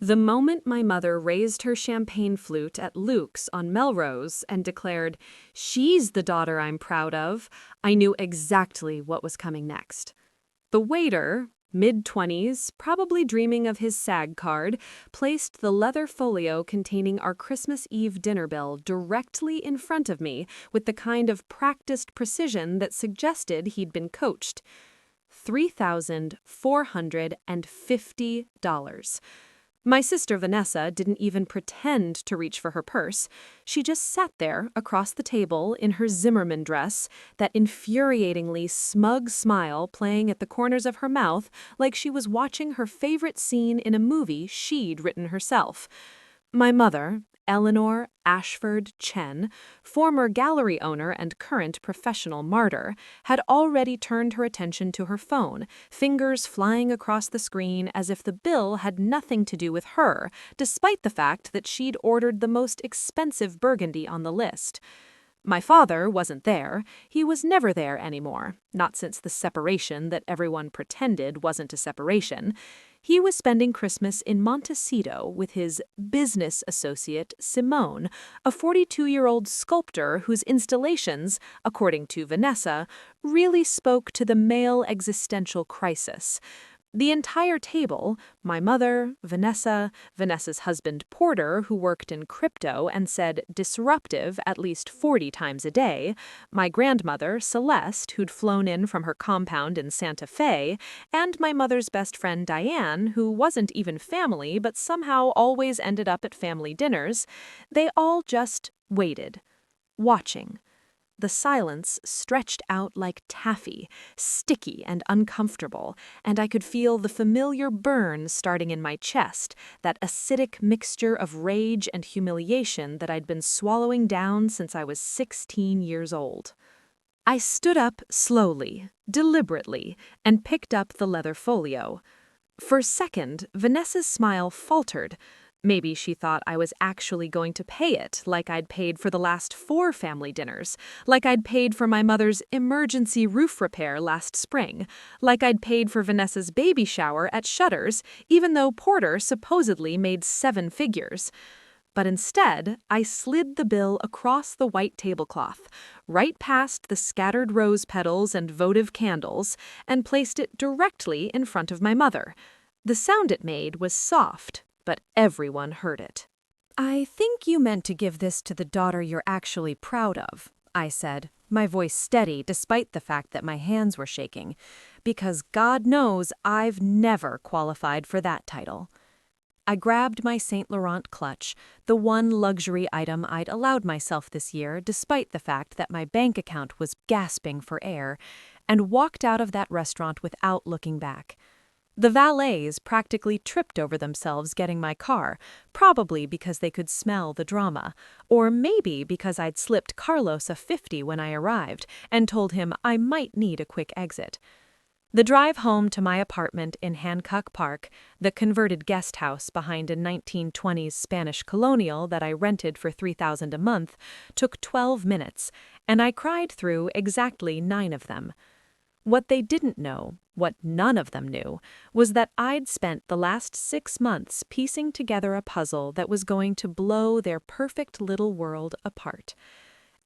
The moment my mother raised her champagne flute at Luke's on Melrose and declared, "She's the daughter I'm proud of," I knew exactly what was coming next. The waiter, mid-20s, probably dreaming of his SAG card, placed the leather folio containing our Christmas Eve dinner bill directly in front of me with the kind of practiced precision that suggested he'd been coached. $3,450. My sister Vanessa didn't even pretend to reach for her purse. She just sat there across the table in her Zimmermann dress, that infuriatingly smug smile playing at the corners of her mouth like she was watching her favorite scene in a movie she'd written herself. My mother, Eleanor Ashford Chen, former gallery owner and current professional martyr, had already turned her attention to her phone, fingers flying across the screen as if the bill had nothing to do with her, despite the fact that she'd ordered the most expensive burgundy on the list. My father wasn't there. He was never there anymore, not since the separation that everyone pretended wasn't a separation. He was spending Christmas in Montecito with his business associate, Simone, a 42-year-old sculptor whose installations, according to Vanessa, really spoke to the male existential crisis. The entire table, my mother, Vanessa's husband Porter, who worked in crypto and said disruptive at least 40 times a day, my grandmother, Celeste, who'd flown in from her compound in Santa Fe, and my mother's best friend Diane, who wasn't even family but somehow always ended up at family dinners, they all just waited, watching. The silence stretched out like taffy, sticky and uncomfortable, and I could feel the familiar burn starting in my chest, that acidic mixture of rage and humiliation that I'd been swallowing down since I was 16 years old. I stood up slowly, deliberately, and picked up the leather folio. For a second, Vanessa's smile faltered. Maybe she thought I was actually going to pay it, like I'd paid for the last 4 family dinners, like I'd paid for my mother's emergency roof repair last spring, like I'd paid for Vanessa's baby shower at Shutters, even though Porter supposedly made 7 figures. But instead, I slid the bill across the white tablecloth, right past the scattered rose petals and votive candles, and placed it directly in front of my mother. The sound it made was soft, but everyone heard it. "I think you meant to give this to the daughter you're actually proud of," I said, my voice steady despite the fact that my hands were shaking, because God knows I've never qualified for that title. I grabbed my Saint Laurent clutch, the one luxury item I'd allowed myself this year despite the fact that my bank account was gasping for air, and walked out of that restaurant without looking back. The valets practically tripped over themselves getting my car, probably because they could smell the drama, or maybe because I'd slipped Carlos a 50 when I arrived and told him I might need a quick exit. The drive home to my apartment in Hancock Park, the converted guest house behind a 1920s Spanish colonial that I rented for $3,000 a month, took 12 minutes, and I cried through exactly 9 of them. What they didn't know, what none of them knew, was that I'd spent the last 6 months piecing together a puzzle that was going to blow their perfect little world apart.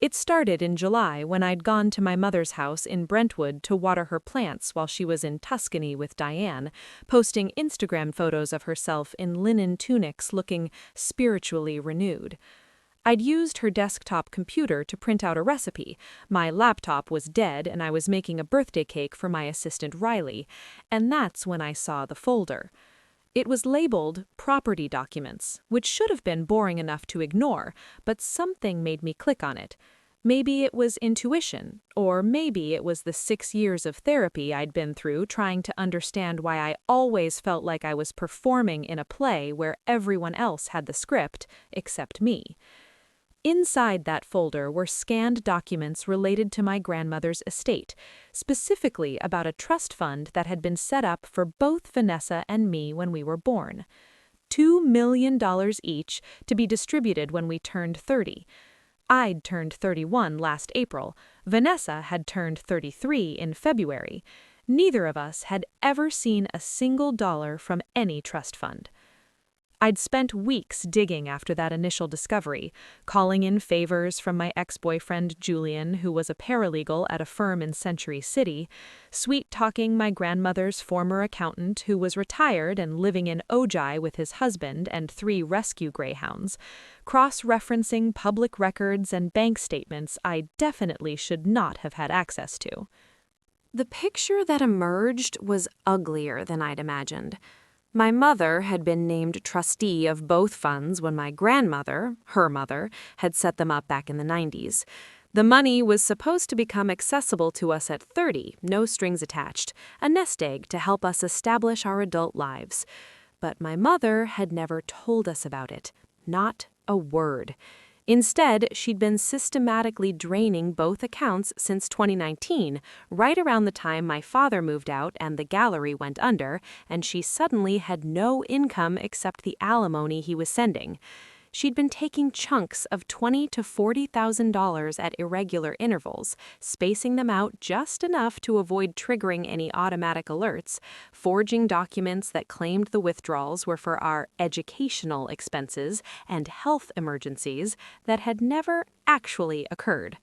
It started in July when I'd gone to my mother's house in Brentwood to water her plants while she was in Tuscany with Diane, posting Instagram photos of herself in linen tunics looking spiritually renewed. I'd used her desktop computer to print out a recipe. My laptop was dead and I was making a birthday cake for my assistant Riley, and that's when I saw the folder. It was labeled Property Documents, which should have been boring enough to ignore, but something made me click on it. Maybe it was intuition, or maybe it was the 6 years of therapy I'd been through trying to understand why I always felt like I was performing in a play where everyone else had the script, except me. Inside that folder were scanned documents related to my grandmother's estate, specifically about a trust fund that had been set up for both Vanessa and me when we were born. $2 million each to be distributed when we turned 30. I'd turned 31 last April. Vanessa had turned 33 in February. Neither of us had ever seen a single dollar from any trust fund. I'd spent weeks digging after that initial discovery, calling in favors from my ex-boyfriend Julian, who was a paralegal at a firm in Century City, sweet-talking my grandmother's former accountant who was retired and living in Ojai with his husband and 3 rescue greyhounds, cross-referencing public records and bank statements I definitely should not have had access to. The picture that emerged was uglier than I'd imagined. My mother had been named trustee of both funds when my grandmother, her mother, had set them up back in the 90s. The money was supposed to become accessible to us at 30, no strings attached, a nest egg to help us establish our adult lives. But my mother had never told us about it, not a word. Instead, she'd been systematically draining both accounts since 2019, right around the time my father moved out and the gallery went under, and she suddenly had no income except the alimony he was sending. She'd been taking chunks of $20,000 to $40,000 at irregular intervals, spacing them out just enough to avoid triggering any automatic alerts, forging documents that claimed the withdrawals were for our educational expenses and health emergencies that had never actually occurred.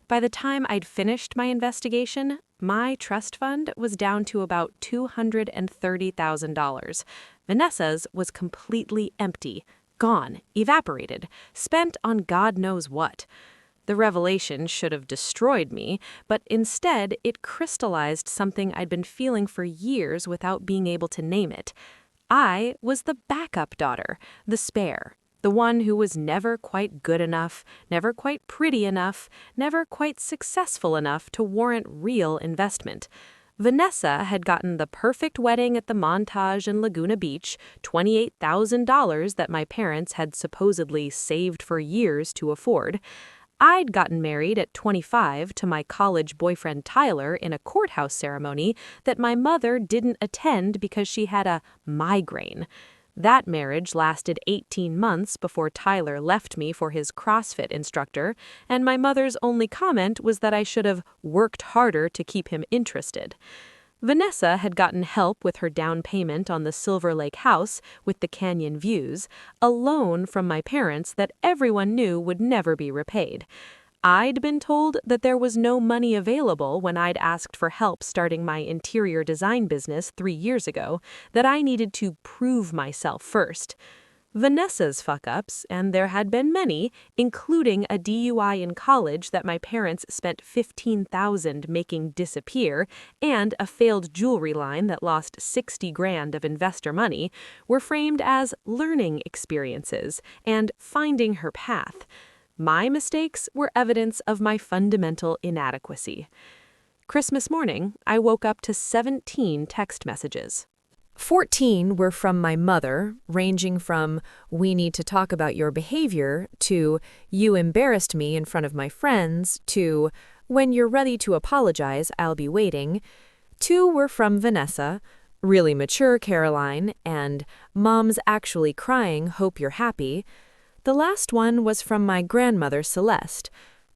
By the time I'd finished my investigation, my trust fund was down to about $230,000. Vanessa's was completely empty. Gone, evaporated, spent on God knows what. The revelation should have destroyed me, but instead it crystallized something I'd been feeling for years without being able to name it. I was the backup daughter, the spare, the one who was never quite good enough, never quite pretty enough, never quite successful enough to warrant real investment. Vanessa had gotten the perfect wedding at the Montage in Laguna Beach, $28,000 that my parents had supposedly saved for years to afford. I'd gotten married at 25 to my college boyfriend Tyler in a courthouse ceremony that my mother didn't attend because she had a migraine. That marriage lasted 18 months before Tyler left me for his CrossFit instructor, and my mother's only comment was that I should have worked harder to keep him interested. Vanessa had gotten help with her down payment on the Silver Lake house with the canyon views, a loan from my parents that everyone knew would never be repaid. I'd been told that there was no money available when I'd asked for help starting my interior design business 3 years ago, that I needed to prove myself first. Vanessa's fuck-ups, and there had been many, including a DUI in college that my parents spent $15,000 making disappear, and a failed jewelry line that lost $60,000 of investor money, were framed as learning experiences and finding her path. My mistakes were evidence of my fundamental inadequacy. Christmas morning, I woke up to 17 text messages. 14 were from my mother, ranging from, "We need to talk about your behavior," to, "You embarrassed me in front of my friends," to, "When you're ready to apologize, I'll be waiting." 2 were from Vanessa, "Really mature, Caroline," and "Mom's actually crying, hope you're happy." The last one was from my grandmother, Celeste.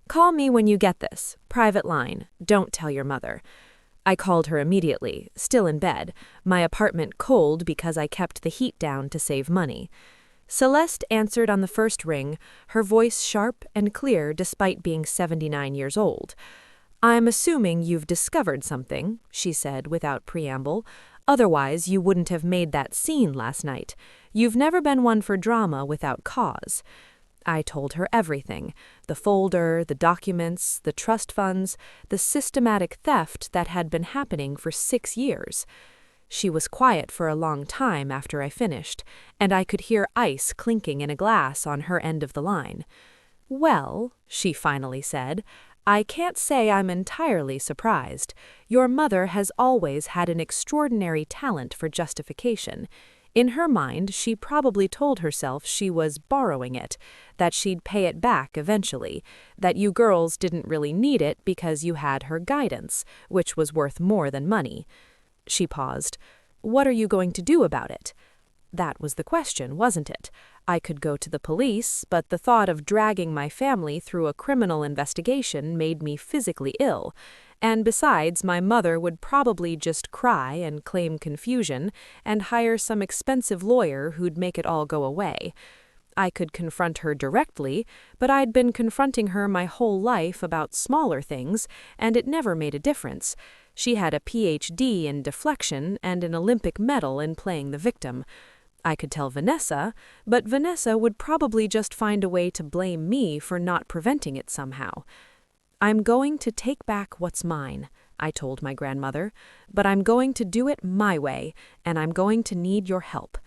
"Call me when you get this. Private line. Don't tell your mother." I called her immediately, still in bed, my apartment cold because I kept the heat down to save money. Celeste answered on the first ring, her voice sharp and clear despite being 79 years old. "I'm assuming you've discovered something," she said without preamble. "Otherwise, you wouldn't have made that scene last night. You've never been one for drama without cause." I told her everything, the folder, the documents, the trust funds, the systematic theft that had been happening for 6 years. She was quiet for a long time after I finished, and I could hear ice clinking in a glass on her end of the line. "Well," she finally said, "I can't say I'm entirely surprised. Your mother has always had an extraordinary talent for justification. In her mind, she probably told herself she was borrowing it, that she'd pay it back eventually, that you girls didn't really need it because you had her guidance, which was worth more than money." She paused. "What are you going to do about it?" That was the question, wasn't it? I could go to the police, but the thought of dragging my family through a criminal investigation made me physically ill. And besides, my mother would probably just cry and claim confusion and hire some expensive lawyer who'd make it all go away. I could confront her directly, but I'd been confronting her my whole life about smaller things, and it never made a difference. She had a PhD in deflection and an Olympic medal in playing the victim. I could tell Vanessa, but Vanessa would probably just find a way to blame me for not preventing it somehow. "I'm going to take back what's mine," I told my grandmother, "but I'm going to do it my way, and I'm going to need your help."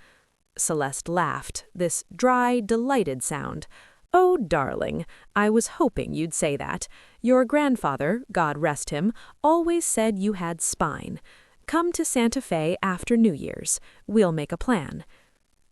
Celeste laughed, this dry, delighted sound. "Oh, darling, I was hoping you'd say that. Your grandfather, God rest him, always said you had spine. Come to Santa Fe after New Year's. We'll make a plan."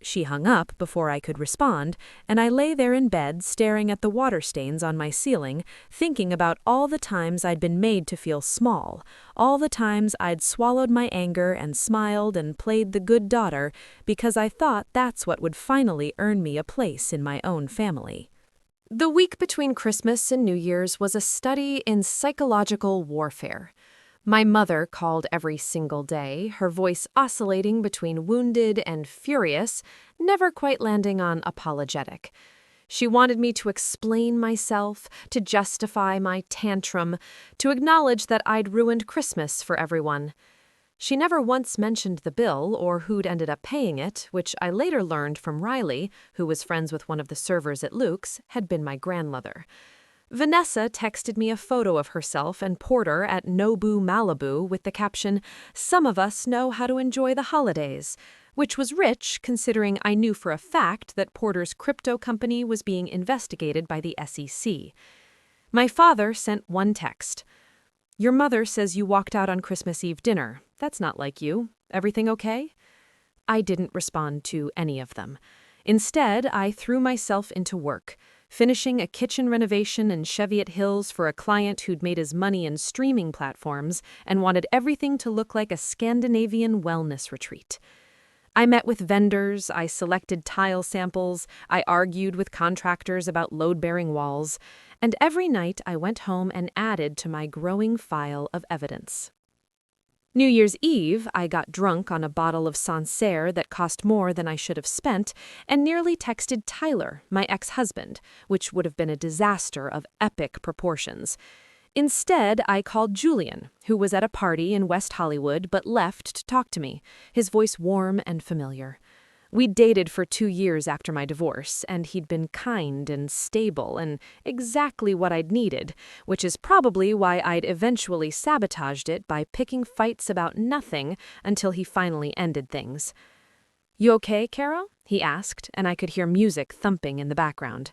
She hung up before I could respond, and I lay there in bed staring at the water stains on my ceiling, thinking about all the times I'd been made to feel small, all the times I'd swallowed my anger and smiled and played the good daughter because I thought that's what would finally earn me a place in my own family. The week between Christmas and New Year's was a study in psychological warfare. My mother called every single day, her voice oscillating between wounded and furious, never quite landing on apologetic. She wanted me to explain myself, to justify my tantrum, to acknowledge that I'd ruined Christmas for everyone. She never once mentioned the bill or who'd ended up paying it, which I later learned from Riley, who was friends with one of the servers at Luke's, had been my grandmother. Vanessa texted me a photo of herself and Porter at Nobu Malibu with the caption, "Some of us know how to enjoy the holidays," which was rich considering I knew for a fact that Porter's crypto company was being investigated by the SEC. My father sent one text. "Your mother says you walked out on Christmas Eve dinner. That's not like you. Everything okay?" I didn't respond to any of them. Instead, I threw myself into work, finishing a kitchen renovation in Cheviot Hills for a client who'd made his money in streaming platforms and wanted everything to look like a Scandinavian wellness retreat. I met with vendors, I selected tile samples, I argued with contractors about load-bearing walls, and every night I went home and added to my growing file of evidence. New Year's Eve, I got drunk on a bottle of Sancerre that cost more than I should have spent and nearly texted Tyler, my ex-husband, which would have been a disaster of epic proportions. Instead, I called Julian, who was at a party in West Hollywood but left to talk to me, his voice warm and familiar. We'd dated for 2 years after my divorce, and he'd been kind and stable and exactly what I'd needed, which is probably why I'd eventually sabotaged it by picking fights about nothing until he finally ended things. "You okay, Carol?" he asked, and I could hear music thumping in the background.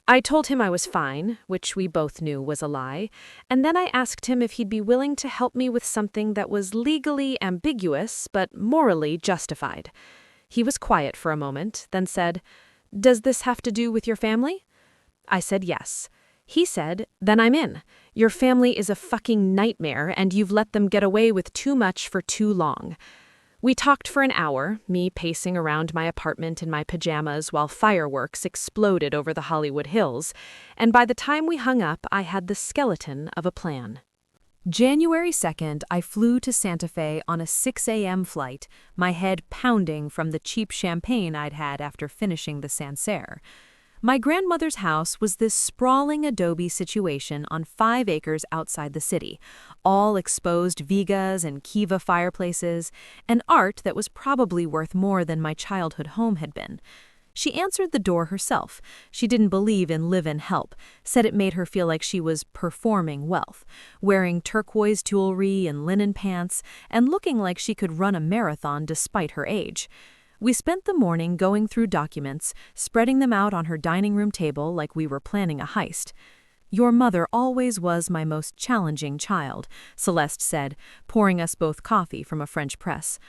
I told him I was fine, which we both knew was a lie, and then I asked him if he'd be willing to help me with something that was legally ambiguous but morally justified. He was quiet for a moment, then said, "Does this have to do with your family?" I said yes. He said, "Then I'm in. Your family is a fucking nightmare, and you've let them get away with too much for too long." We talked for an hour, me pacing around my apartment in my pajamas while fireworks exploded over the Hollywood Hills, and by the time we hung up, I had the skeleton of a plan. January 2nd, I flew to Santa Fe on a 6 a.m. flight, my head pounding from the cheap champagne I'd had after finishing the Sancerre. My grandmother's house was this sprawling adobe situation on 5 acres outside the city, all exposed vigas and kiva fireplaces, and art that was probably worth more than my childhood home had been. She answered the door herself. She didn't believe in live-in help, said it made her feel like she was performing wealth, wearing turquoise jewelry and linen pants, and looking like she could run a marathon despite her age. We spent the morning going through documents, spreading them out on her dining room table like we were planning a heist. "Your mother always was my most challenging child," Celeste said, pouring us both coffee from a French press.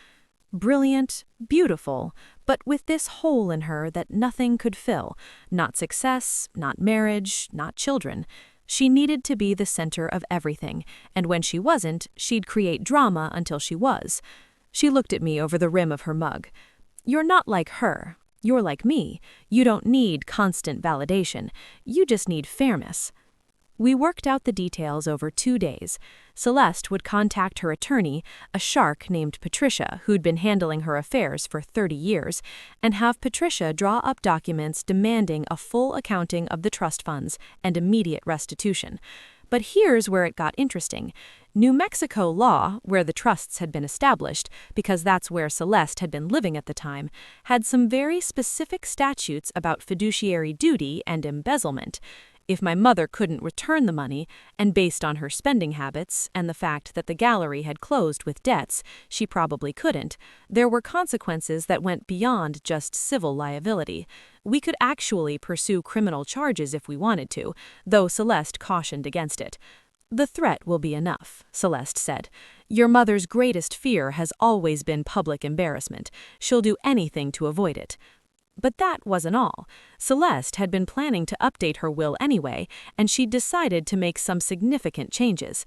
"Brilliant, beautiful, but with this hole in her that nothing could fill. Not success, not marriage, not children. She needed to be the center of everything, and when she wasn't, she'd create drama until she was." She looked at me over the rim of her mug. You're not like her. You're like me. You don't need constant validation. You just need fairness. We worked out the details over 2 days. Celeste would contact her attorney, a shark named Patricia, who'd been handling her affairs for 30 years, and have Patricia draw up documents demanding a full accounting of the trust funds and immediate restitution. But here's where it got interesting. New Mexico law, where the trusts had been established, because that's where Celeste had been living at the time, had some very specific statutes about fiduciary duty and embezzlement. If my mother couldn't return the money, and based on her spending habits and the fact that the gallery had closed with debts, she probably couldn't, there were consequences that went beyond just civil liability. We could actually pursue criminal charges if we wanted to, though Celeste cautioned against it. The threat will be enough, Celeste said. Your mother's greatest fear has always been public embarrassment. She'll do anything to avoid it. But that wasn't all. Celeste had been planning to update her will anyway, and she'd decided to make some significant changes.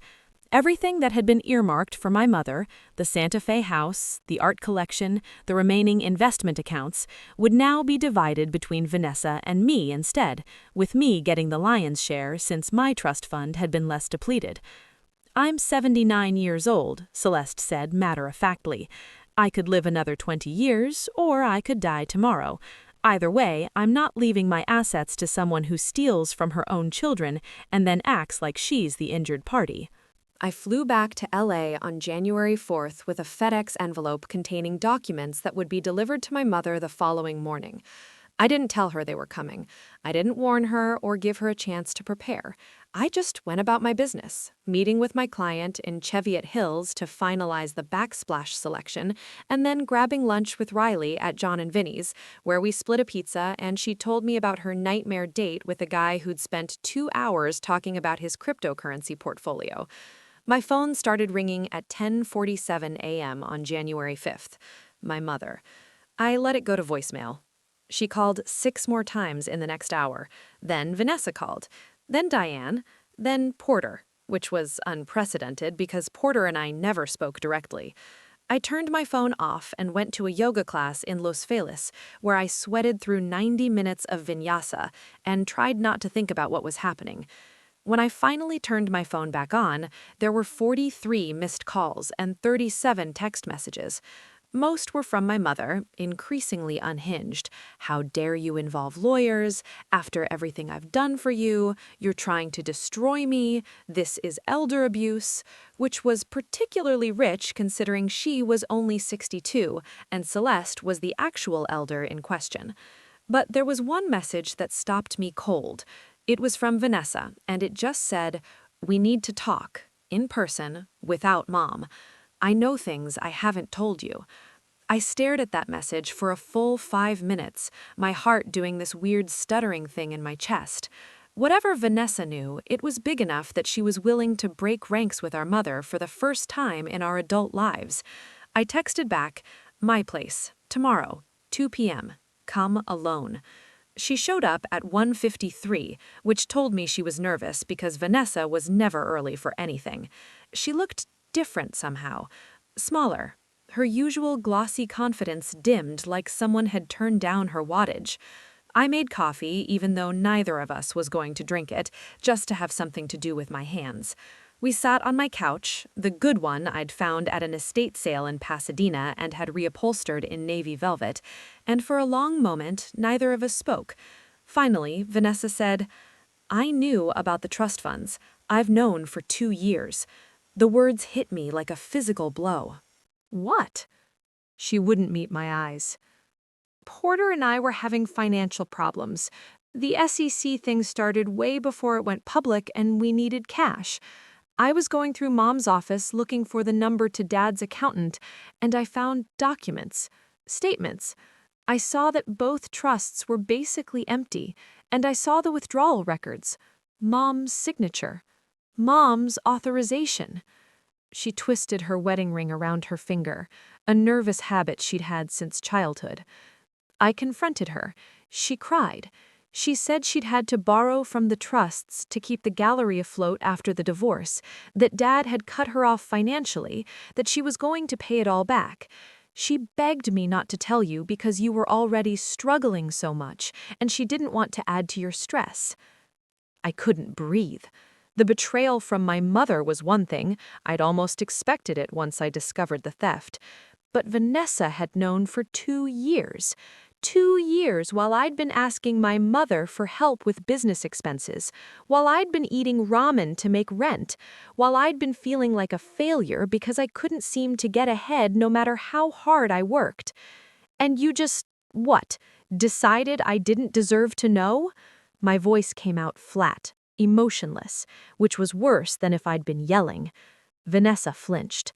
Everything that had been earmarked for my mother, the Santa Fe house, the art collection, the remaining investment accounts, would now be divided between Vanessa and me instead, with me getting the lion's share since my trust fund had been less depleted. I'm 79 years old, Celeste said matter-of-factly. I could live another 20 years, or I could die tomorrow. Either way, I'm not leaving my assets to someone who steals from her own children and then acts like she's the injured party. I flew back to LA on January 4th with a FedEx envelope containing documents that would be delivered to my mother the following morning. I didn't tell her they were coming. I didn't warn her or give her a chance to prepare. I just went about my business, meeting with my client in Cheviot Hills to finalize the backsplash selection, and then grabbing lunch with Riley at John and Vinny's, where we split a pizza and she told me about her nightmare date with a guy who'd spent 2 hours talking about his cryptocurrency portfolio. My phone started ringing at 10:47 a.m. on January 5th. My mother. I let it go to voicemail. She called 6 more times in the next hour. Then Vanessa called. Then Diane. Then Porter, which was unprecedented because Porter and I never spoke directly. I turned my phone off and went to a yoga class in Los Feliz, where I sweated through 90 minutes of vinyasa and tried not to think about what was happening. When I finally turned my phone back on, there were 43 missed calls and 37 text messages. Most were from my mother, increasingly unhinged. How dare you involve lawyers? After everything I've done for you, you're trying to destroy me. This is elder abuse, which was particularly rich considering she was only 62 and Celeste was the actual elder in question. But there was one message that stopped me cold. It was from Vanessa, and it just said, "We need to talk, in person, without Mom. I know things I haven't told you." I stared at that message for a full 5 minutes, my heart doing this weird stuttering thing in my chest. Whatever Vanessa knew, it was big enough that she was willing to break ranks with our mother for the first time in our adult lives. I texted back, "My place, tomorrow, 2 p.m. Come alone." She showed up at 1:53, which told me she was nervous because Vanessa was never early for anything. She looked different somehow, smaller. Her usual glossy confidence dimmed like someone had turned down her wattage. I made coffee, even though neither of us was going to drink it, just to have something to do with my hands. We sat on my couch, the good one I'd found at an estate sale in Pasadena and had reupholstered in navy velvet, and for a long moment neither of us spoke. Finally, Vanessa said, "I knew about the trust funds. I've known for 2 years." The words hit me like a physical blow. "What?" She wouldn't meet my eyes. "Porter and I were having financial problems. The SEC thing started way before it went public and we needed cash. I was going through Mom's office looking for the number to Dad's accountant, and I found documents, statements. I saw that both trusts were basically empty, and I saw the withdrawal records. Mom's signature. Mom's authorization." She twisted her wedding ring around her finger, a nervous habit she'd had since childhood. I confronted her. She cried. She said she'd had to borrow from the trusts to keep the gallery afloat after the divorce, that Dad had cut her off financially, that she was going to pay it all back. She begged me not to tell you because you were already struggling so much, and she didn't want to add to your stress. I couldn't breathe. The betrayal from my mother was one thing. I'd almost expected it once I discovered the theft. But Vanessa had known for 2 years. 2 years while I'd been asking my mother for help with business expenses, while I'd been eating ramen to make rent, while I'd been feeling like a failure because I couldn't seem to get ahead no matter how hard I worked. And you just, what, decided I didn't deserve to know? My voice came out flat, emotionless, which was worse than if I'd been yelling. Vanessa flinched.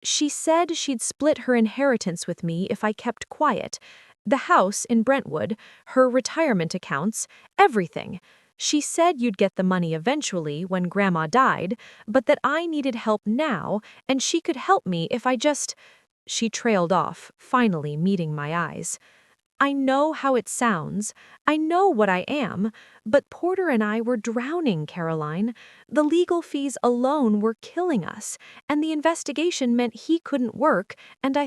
She said she'd split her inheritance with me if I kept quiet. The house in Brentwood, her retirement accounts, everything. She said you'd get the money eventually when Grandma died, but that I needed help now, and she could help me if I just... She trailed off, finally meeting my eyes. I know how it sounds. I know what I am. But Porter and I were drowning, Caroline. The legal fees alone were killing us, and the investigation meant he couldn't work, and I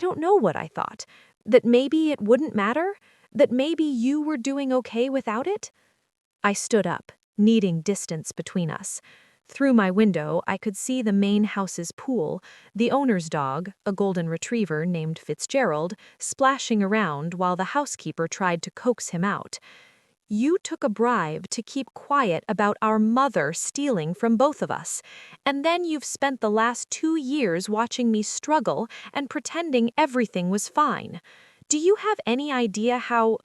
don't know what I thought. That maybe it wouldn't matter? That maybe you were doing okay without it? I stood up, needing distance between us. Through my window, I could see the main house's pool, the owner's dog, a golden retriever named Fitzgerald, splashing around while the housekeeper tried to coax him out. You took a bribe to keep quiet about our mother stealing from both of us, and then you've spent the last 2 years watching me struggle and pretending everything was fine. Do you have any idea how...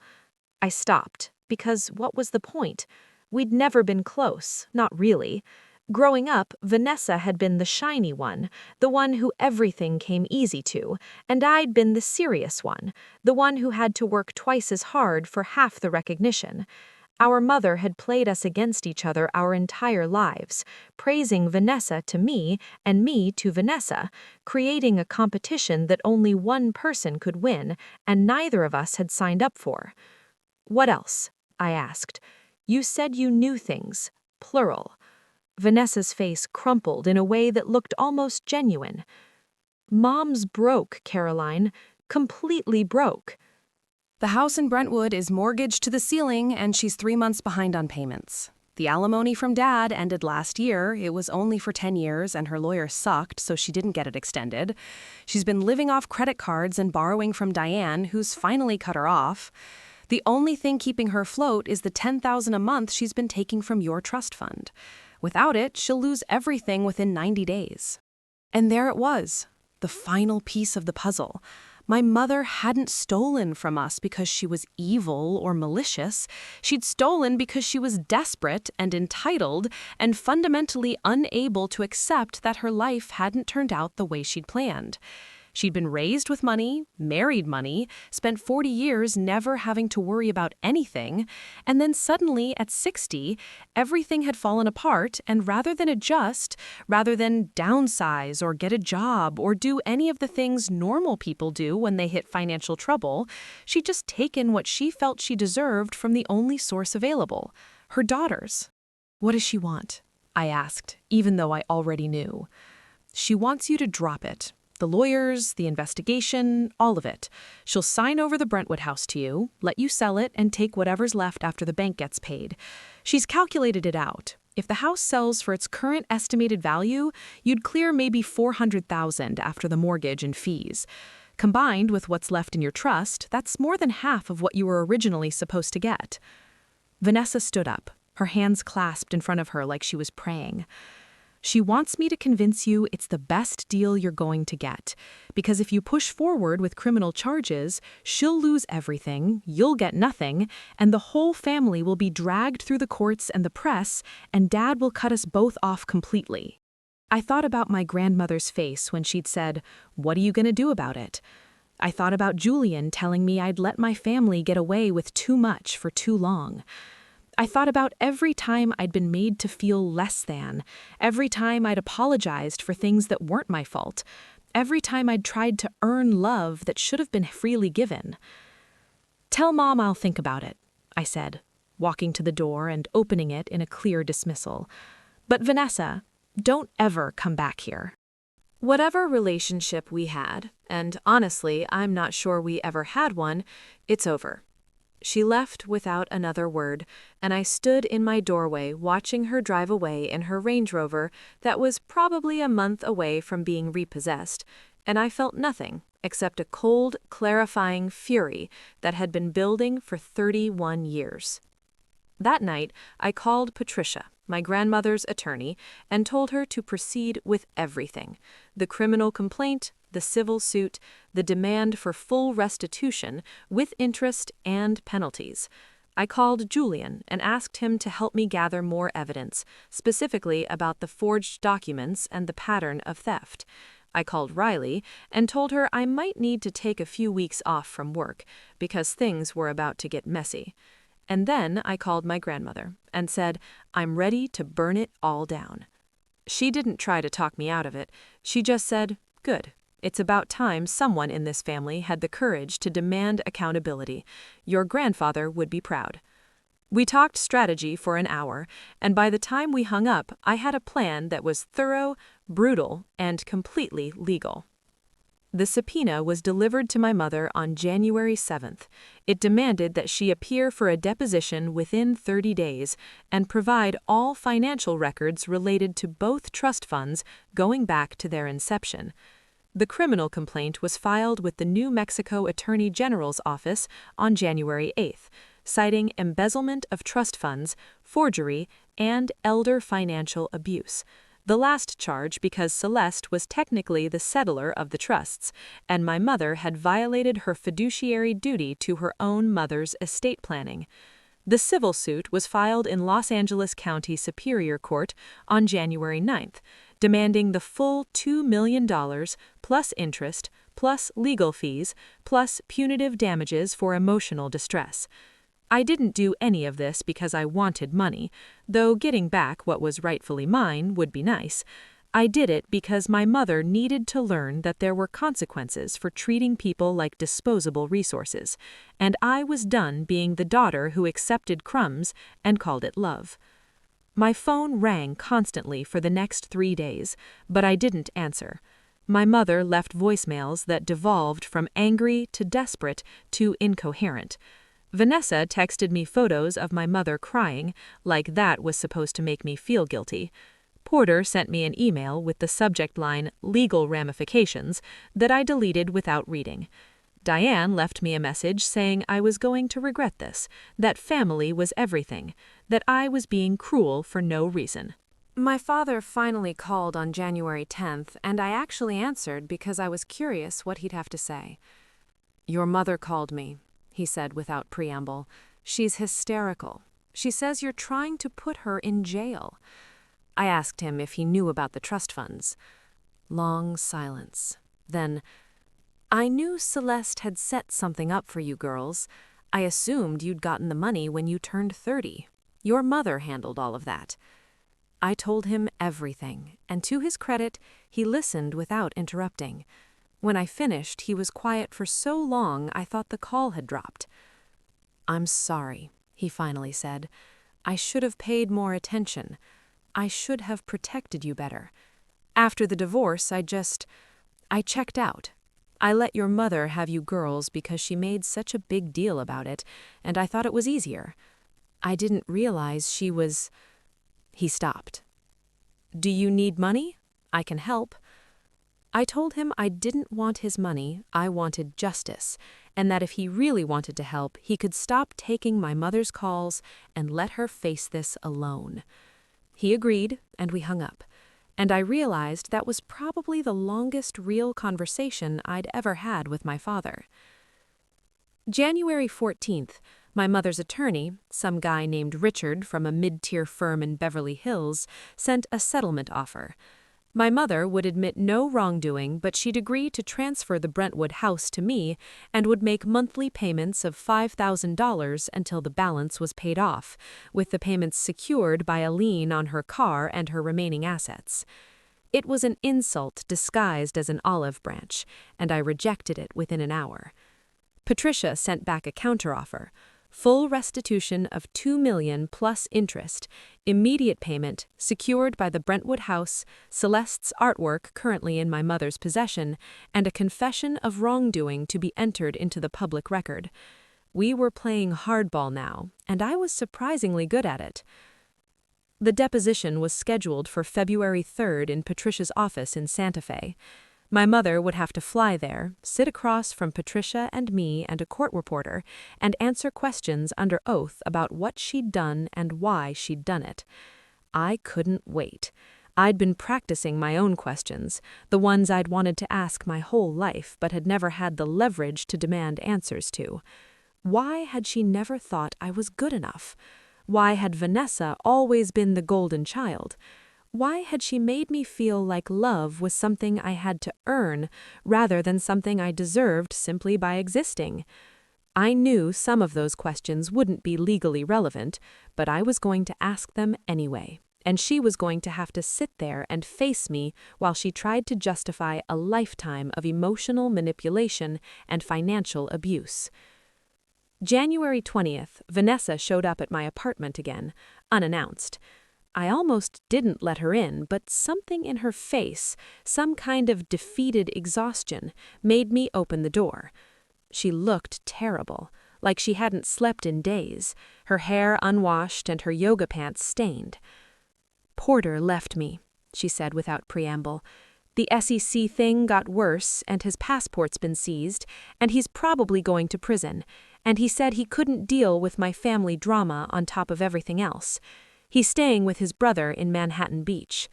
I stopped, because what was the point? We'd never been close, not really. Growing up, Vanessa had been the shiny one, the one who everything came easy to, and I'd been the serious one, the one who had to work twice as hard for half the recognition. Our mother had played us against each other our entire lives, praising Vanessa to me and me to Vanessa, creating a competition that only one person could win, and neither of us had signed up for. What else? I asked. You said you knew things, plural. Vanessa's face crumpled in a way that looked almost genuine. Mom's broke, Caroline. Completely broke. The house in Brentwood is mortgaged to the ceiling, and she's 3 months behind on payments. The alimony from Dad ended last year. It was only for 10 years, and her lawyer sucked, so she didn't get it extended. She's been living off credit cards and borrowing from Diane, who's finally cut her off. The only thing keeping her afloat is the $10,000 a month she's been taking from your trust fund. Without it, she'll lose everything within 90 days. And there it was, the final piece of the puzzle. My mother hadn't stolen from us because she was evil or malicious. She'd stolen because she was desperate and entitled and fundamentally unable to accept that her life hadn't turned out the way she'd planned. She'd been raised with money, married money, spent 40 years never having to worry about anything, and then suddenly at 60, everything had fallen apart, and rather than adjust, rather than downsize or get a job or do any of the things normal people do when they hit financial trouble, she'd just taken what she felt she deserved from the only source available, her daughters. What does she want? I asked, even though I already knew. She wants you to drop it. The lawyers, the investigation, all of it. She'll sign over the Brentwood house to you, let you sell it, and take whatever's left after the bank gets paid. She's calculated it out. If the house sells for its current estimated value, you'd clear maybe $400,000 after the mortgage and fees. Combined with what's left in your trust, that's more than half of what you were originally supposed to get. Vanessa stood up, her hands clasped in front of her like she was praying. She wants me to convince you it's the best deal you're going to get, because if you push forward with criminal charges, she'll lose everything, you'll get nothing, and the whole family will be dragged through the courts and the press, and Dad will cut us both off completely. I thought about my grandmother's face when she'd said, "What are you going to do about it?" I thought about Julian telling me I'd let my family get away with too much for too long. I thought about every time I'd been made to feel less than, every time I'd apologized for things that weren't my fault, every time I'd tried to earn love that should have been freely given. "Tell Mom I'll think about it," I said, walking to the door and opening it in a clear dismissal. "But Vanessa, don't ever come back here." Whatever relationship we had, and honestly, I'm not sure we ever had one, it's over. She left without another word, and I stood in my doorway watching her drive away in her Range Rover that was probably a month away from being repossessed, and I felt nothing except a cold, clarifying fury that had been building for 31 years. That night, I called Patricia, my grandmother's attorney, and told her to proceed with everything: the criminal complaint, the civil suit, the demand for full restitution with interest and penalties. I called Julian and asked him to help me gather more evidence, specifically about the forged documents and the pattern of theft. I called Riley and told her I might need to take a few weeks off from work because things were about to get messy. And then I called my grandmother and said, I'm ready to burn it all down. She didn't try to talk me out of it. She just said, good. It's about time someone in this family had the courage to demand accountability. Your grandfather would be proud. We talked strategy for an hour, and by the time we hung up, I had a plan that was thorough, brutal, and completely legal. The subpoena was delivered to my mother on January 7th. It demanded that she appear for a deposition within 30 days and provide all financial records related to both trust funds going back to their inception. The criminal complaint was filed with the New Mexico Attorney General's office on January 8th, citing embezzlement of trust funds, forgery, and elder financial abuse. The last charge because Celeste was technically the settler of the trusts, and my mother had violated her fiduciary duty to her own mother's estate planning. The civil suit was filed in Los Angeles County Superior Court on January 9th, demanding the full $2 million plus interest, plus legal fees, plus punitive damages for emotional distress. I didn't do any of this because I wanted money, though getting back what was rightfully mine would be nice. I did it because my mother needed to learn that there were consequences for treating people like disposable resources, and I was done being the daughter who accepted crumbs and called it love. My phone rang constantly for the next 3 days, but I didn't answer. My mother left voicemails that devolved from angry to desperate to incoherent. Vanessa texted me photos of my mother crying, like that was supposed to make me feel guilty. Porter sent me an email with the subject line, legal ramifications, that I deleted without reading. Diane left me a message saying I was going to regret this, that family was everything, that I was being cruel for no reason. My father finally called on January 10th, and I actually answered because I was curious what he'd have to say. Your mother called me, he said without preamble. She's hysterical. She says you're trying to put her in jail. I asked him if he knew about the trust funds. Long silence. Then, I knew Celeste had set something up for you girls. I assumed you'd gotten the money when you turned 30. Your mother handled all of that. I told him everything, and to his credit, he listened without interrupting. When I finished, he was quiet for so long I thought the call had dropped. I'm sorry, he finally said. I should have paid more attention. I should have protected you better. After the divorce, I checked out. I let your mother have you girls because she made such a big deal about it, and I thought it was easier. I didn't realize she was... He stopped. Do you need money? I can help. I told him I didn't want his money, I wanted justice, and that if he really wanted to help, he could stop taking my mother's calls and let her face this alone. He agreed, and we hung up, and I realized that was probably the longest real conversation I'd ever had with my father. January 14th, my mother's attorney, some guy named Richard from a mid-tier firm in Beverly Hills, sent a settlement offer. My mother would admit no wrongdoing, but she'd agree to transfer the Brentwood house to me and would make monthly payments of $5,000 until the balance was paid off, with the payments secured by a lien on her car and her remaining assets. It was an insult disguised as an olive branch, and I rejected it within an hour. Patricia sent back a counteroffer, full restitution of $2 million plus interest, immediate payment, secured by the Brentwood house, Celeste's artwork currently in my mother's possession, and a confession of wrongdoing to be entered into the public record. We were playing hardball now, and I was surprisingly good at it. The deposition was scheduled for February 3rd in Patricia's office in Santa Fe. My mother would have to fly there, sit across from Patricia and me and a court reporter, and answer questions under oath about what she'd done and why she'd done it. I couldn't wait. I'd been practicing my own questions, the ones I'd wanted to ask my whole life but had never had the leverage to demand answers to. Why had she never thought I was good enough? Why had Vanessa always been the golden child? Why had she made me feel like love was something I had to earn rather than something I deserved simply by existing? I knew some of those questions wouldn't be legally relevant, but I was going to ask them anyway, and she was going to have to sit there and face me while she tried to justify a lifetime of emotional manipulation and financial abuse. January 20th, Vanessa showed up at my apartment again, unannounced. I almost didn't let her in, but something in her face, some kind of defeated exhaustion, made me open the door. She looked terrible, like she hadn't slept in days, her hair unwashed and her yoga pants stained. "Porter left me," she said without preamble. "The SEC thing got worse, and his passport's been seized, and he's probably going to prison, and he said he couldn't deal with my family drama on top of everything else. He's staying with his brother in Manhattan Beach."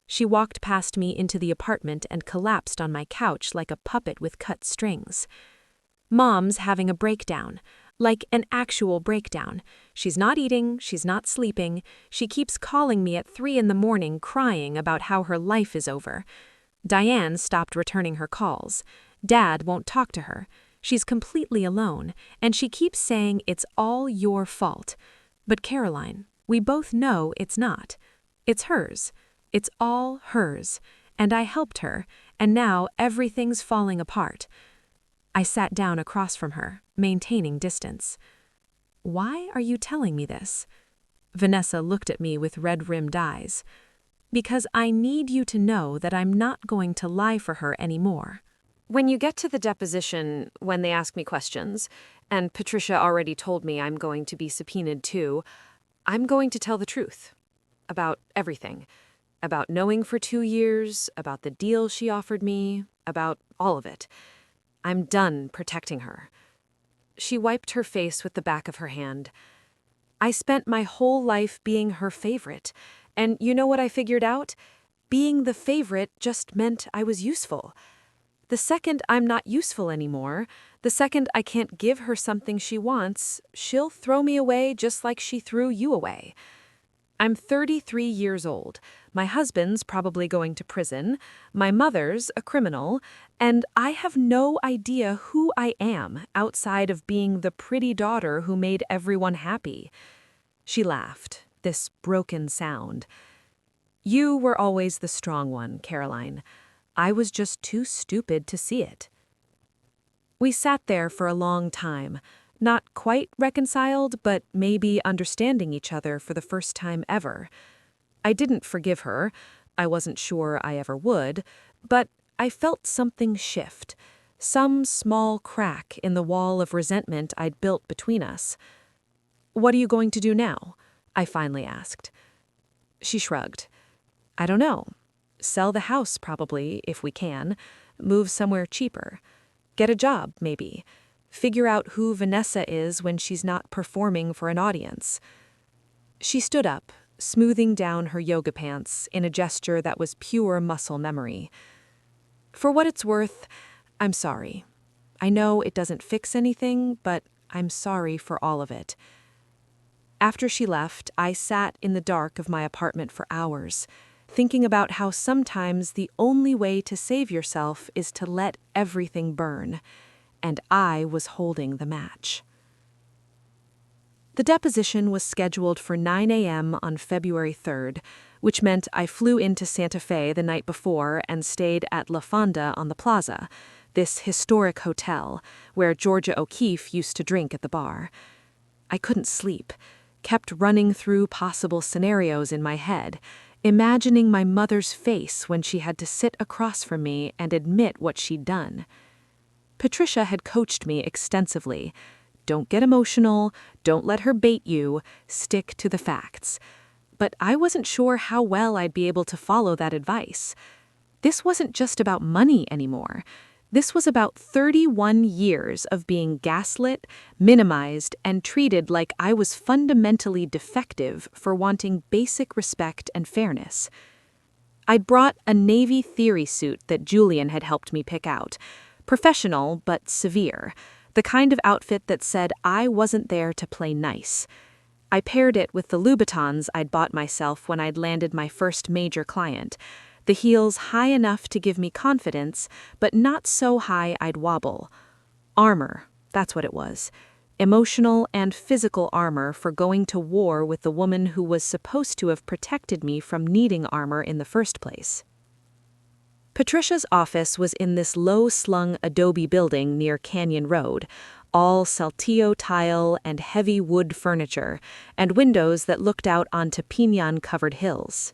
She walked past me into the apartment and collapsed on my couch like a puppet with cut strings. "Mom's having a breakdown. Like an actual breakdown. She's not eating, she's not sleeping. She keeps calling me at 3 a.m. crying about how her life is over. Diane stopped returning her calls. Dad won't talk to her. She's completely alone, and she keeps saying it's all your fault. But Caroline, we both know it's not. It's hers. It's all hers. And I helped her, and now everything's falling apart." I sat down across from her, maintaining distance. "Why are you telling me this?" Vanessa looked at me with red-rimmed eyes. "Because I need you to know that I'm not going to lie for her anymore." When you get to the deposition, when they ask me questions, and Patricia already told me I'm going to be subpoenaed too, I'm going to tell the truth. About everything. About knowing for 2 years, about the deal she offered me, about all of it. I'm done protecting her. She wiped her face with the back of her hand. "I spent my whole life being her favorite, and you know what I figured out? Being the favorite just meant I was useful. The second I'm not useful anymore, the second I can't give her something she wants, she'll throw me away just like she threw you away. I'm 33 years old. My husband's probably going to prison. My mother's a criminal. And I have no idea who I am outside of being the pretty daughter who made everyone happy." She laughed, this broken sound. "You were always the strong one, Caroline. I was just too stupid to see it." We sat there for a long time, not quite reconciled, but maybe understanding each other for the first time ever. I didn't forgive her. I wasn't sure I ever would, but I felt something shift, some small crack in the wall of resentment I'd built between us. "What are you going to do now?" I finally asked. She shrugged. "I don't know. Sell the house, probably, if we can. Move somewhere cheaper. Get a job, maybe. Figure out who Vanessa is when she's not performing for an audience." She stood up, smoothing down her yoga pants in a gesture that was pure muscle memory. "For what it's worth, I'm sorry. I know it doesn't fix anything, but I'm sorry for all of it." After she left, I sat in the dark of my apartment for hours, thinking about how sometimes the only way to save yourself is to let everything burn, and I was holding the match. The deposition was scheduled for 9 a.m. on February 3rd, which meant I flew into Santa Fe the night before and stayed at La Fonda on the Plaza, this historic hotel where Georgia O'Keeffe used to drink at the bar. I couldn't sleep, kept running through possible scenarios in my head, imagining my mother's face when she had to sit across from me and admit what she'd done. Patricia had coached me extensively. Don't get emotional, don't let her bait you, stick to the facts. But I wasn't sure how well I'd be able to follow that advice. This wasn't just about money anymore. This was about 31 years of being gaslit, minimized, and treated like I was fundamentally defective for wanting basic respect and fairness. I'd brought a Navy theory suit that Julian had helped me pick out. Professional, but severe. The kind of outfit that said I wasn't there to play nice. I paired it with the Louboutins I'd bought myself when I'd landed my first major client. The heels high enough to give me confidence, but not so high I'd wobble. Armor, that's what it was. Emotional and physical armor for going to war with the woman who was supposed to have protected me from needing armor in the first place. Patricia's office was in this low-slung adobe building near Canyon Road, all saltillo tile and heavy wood furniture, and windows that looked out onto piñon-covered hills.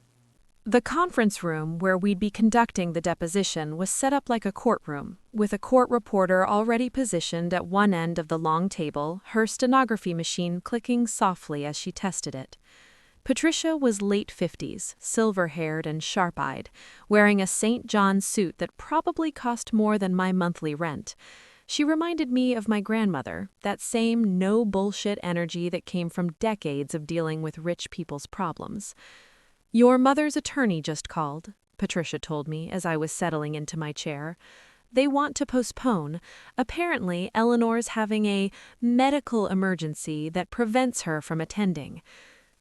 The conference room where we'd be conducting the deposition was set up like a courtroom, with a court reporter already positioned at one end of the long table, her stenography machine clicking softly as she tested it. Patricia was late 50s, silver-haired and sharp-eyed, wearing a St. John suit that probably cost more than my monthly rent. She reminded me of my grandmother, that same no-bullshit energy that came from decades of dealing with rich people's problems. "Your mother's attorney just called," Patricia told me as I was settling into my chair. "They want to postpone. Apparently, Eleanor's having a medical emergency that prevents her from attending."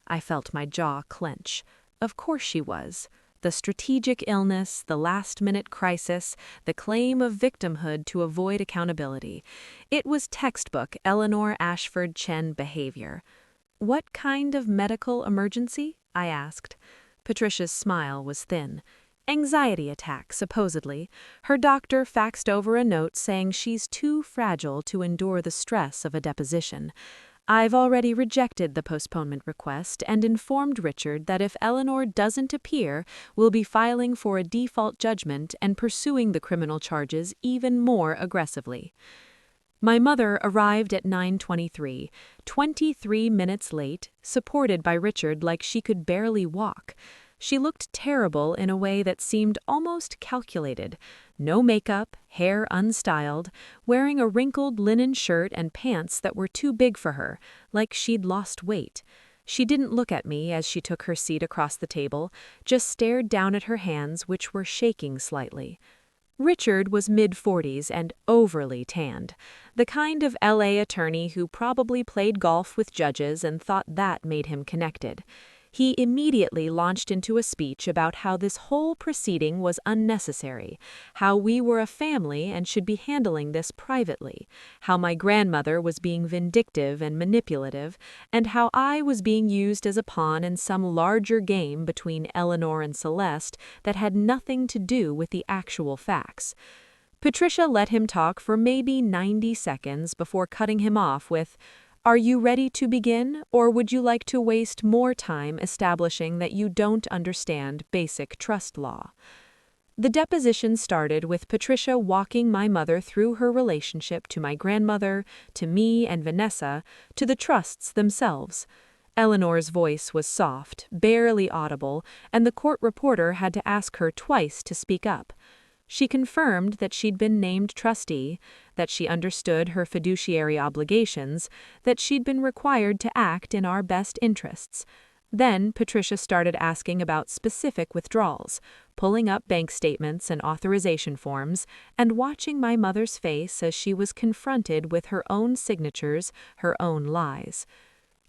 I felt my jaw clench. Of course she was. The strategic illness, the last-minute crisis, the claim of victimhood to avoid accountability. It was textbook Eleanor Ashford Chen behavior. "What kind of medical emergency?" I asked. Patricia's smile was thin. "Anxiety attack, supposedly. Her doctor faxed over a note saying she's too fragile to endure the stress of a deposition. I've already rejected the postponement request and informed Richard that if Eleanor doesn't appear, we'll be filing for a default judgment and pursuing the criminal charges even more aggressively." My mother arrived at 9:23, 23 minutes late, supported by Richard like she could barely walk. She looked terrible in a way that seemed almost calculated. No makeup, hair unstyled, wearing a wrinkled linen shirt and pants that were too big for her, like she'd lost weight. She didn't look at me as she took her seat across the table, just stared down at her hands, which were shaking slightly. Richard was mid-40s and overly tanned, the kind of LA attorney who probably played golf with judges and thought that made him connected. He immediately launched into a speech about how this whole proceeding was unnecessary, how we were a family and should be handling this privately, how my grandmother was being vindictive and manipulative, and how I was being used as a pawn in some larger game between Eleanor and Celeste that had nothing to do with the actual facts. Patricia let him talk for maybe 90 seconds before cutting him off with, "Are you ready to begin, or would you like to waste more time establishing that you don't understand basic trust law?" The deposition started with Patricia walking my mother through her relationship to my grandmother, to me and Vanessa, to the trusts themselves. Eleanor's voice was soft, barely audible, and the court reporter had to ask her twice to speak up. She confirmed that she'd been named trustee, that she understood her fiduciary obligations, that she'd been required to act in our best interests. Then Patricia started asking about specific withdrawals, pulling up bank statements and authorization forms, and watching my mother's face as she was confronted with her own signatures, her own lies.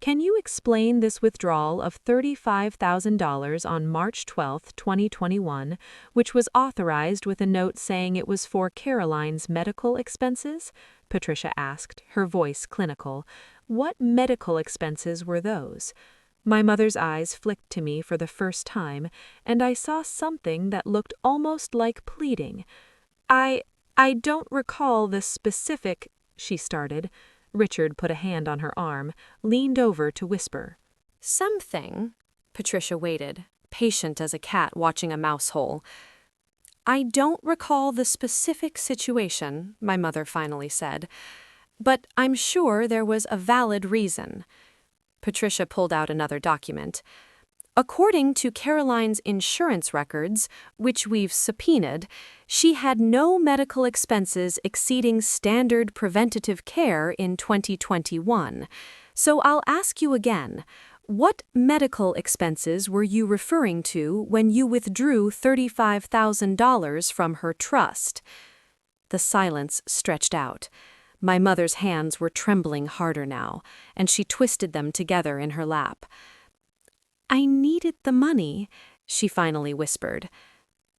"Can you explain this withdrawal of $35,000 on March 12, 2021, which was authorized with a note saying it was for Caroline's medical expenses?" Patricia asked, her voice clinical. "What medical expenses were those?" My mother's eyes flicked to me for the first time, and I saw something that looked almost like pleading. I don't recall the specific," she started. Richard put a hand on her arm, leaned over to whisper. Something. Patricia waited, patient as a cat watching a mouse hole. I don't recall the specific situation, my mother finally said, but I'm sure there was a valid reason. Patricia pulled out another document. According to Caroline's insurance records, which we've subpoenaed, she had no medical expenses exceeding standard preventative care in 2021. So I'll ask you again, what medical expenses were you referring to when you withdrew $35,000 from her trust? The silence stretched out. My mother's hands were trembling harder now, and she twisted them together in her lap. I needed the money, she finally whispered.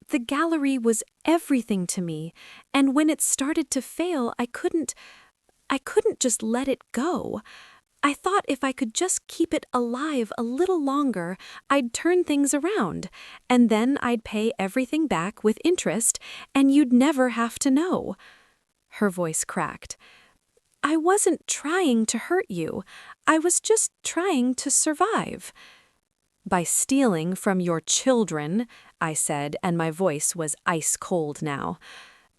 The gallery was everything to me, and when it started to fail, I couldn't just let it go. I thought if I could just keep it alive a little longer, I'd turn things around, and then I'd pay everything back with interest, and you'd never have to know. Her voice cracked. I wasn't trying to hurt you. I was just trying to survive. By stealing from your children, I said, and my voice was ice cold now.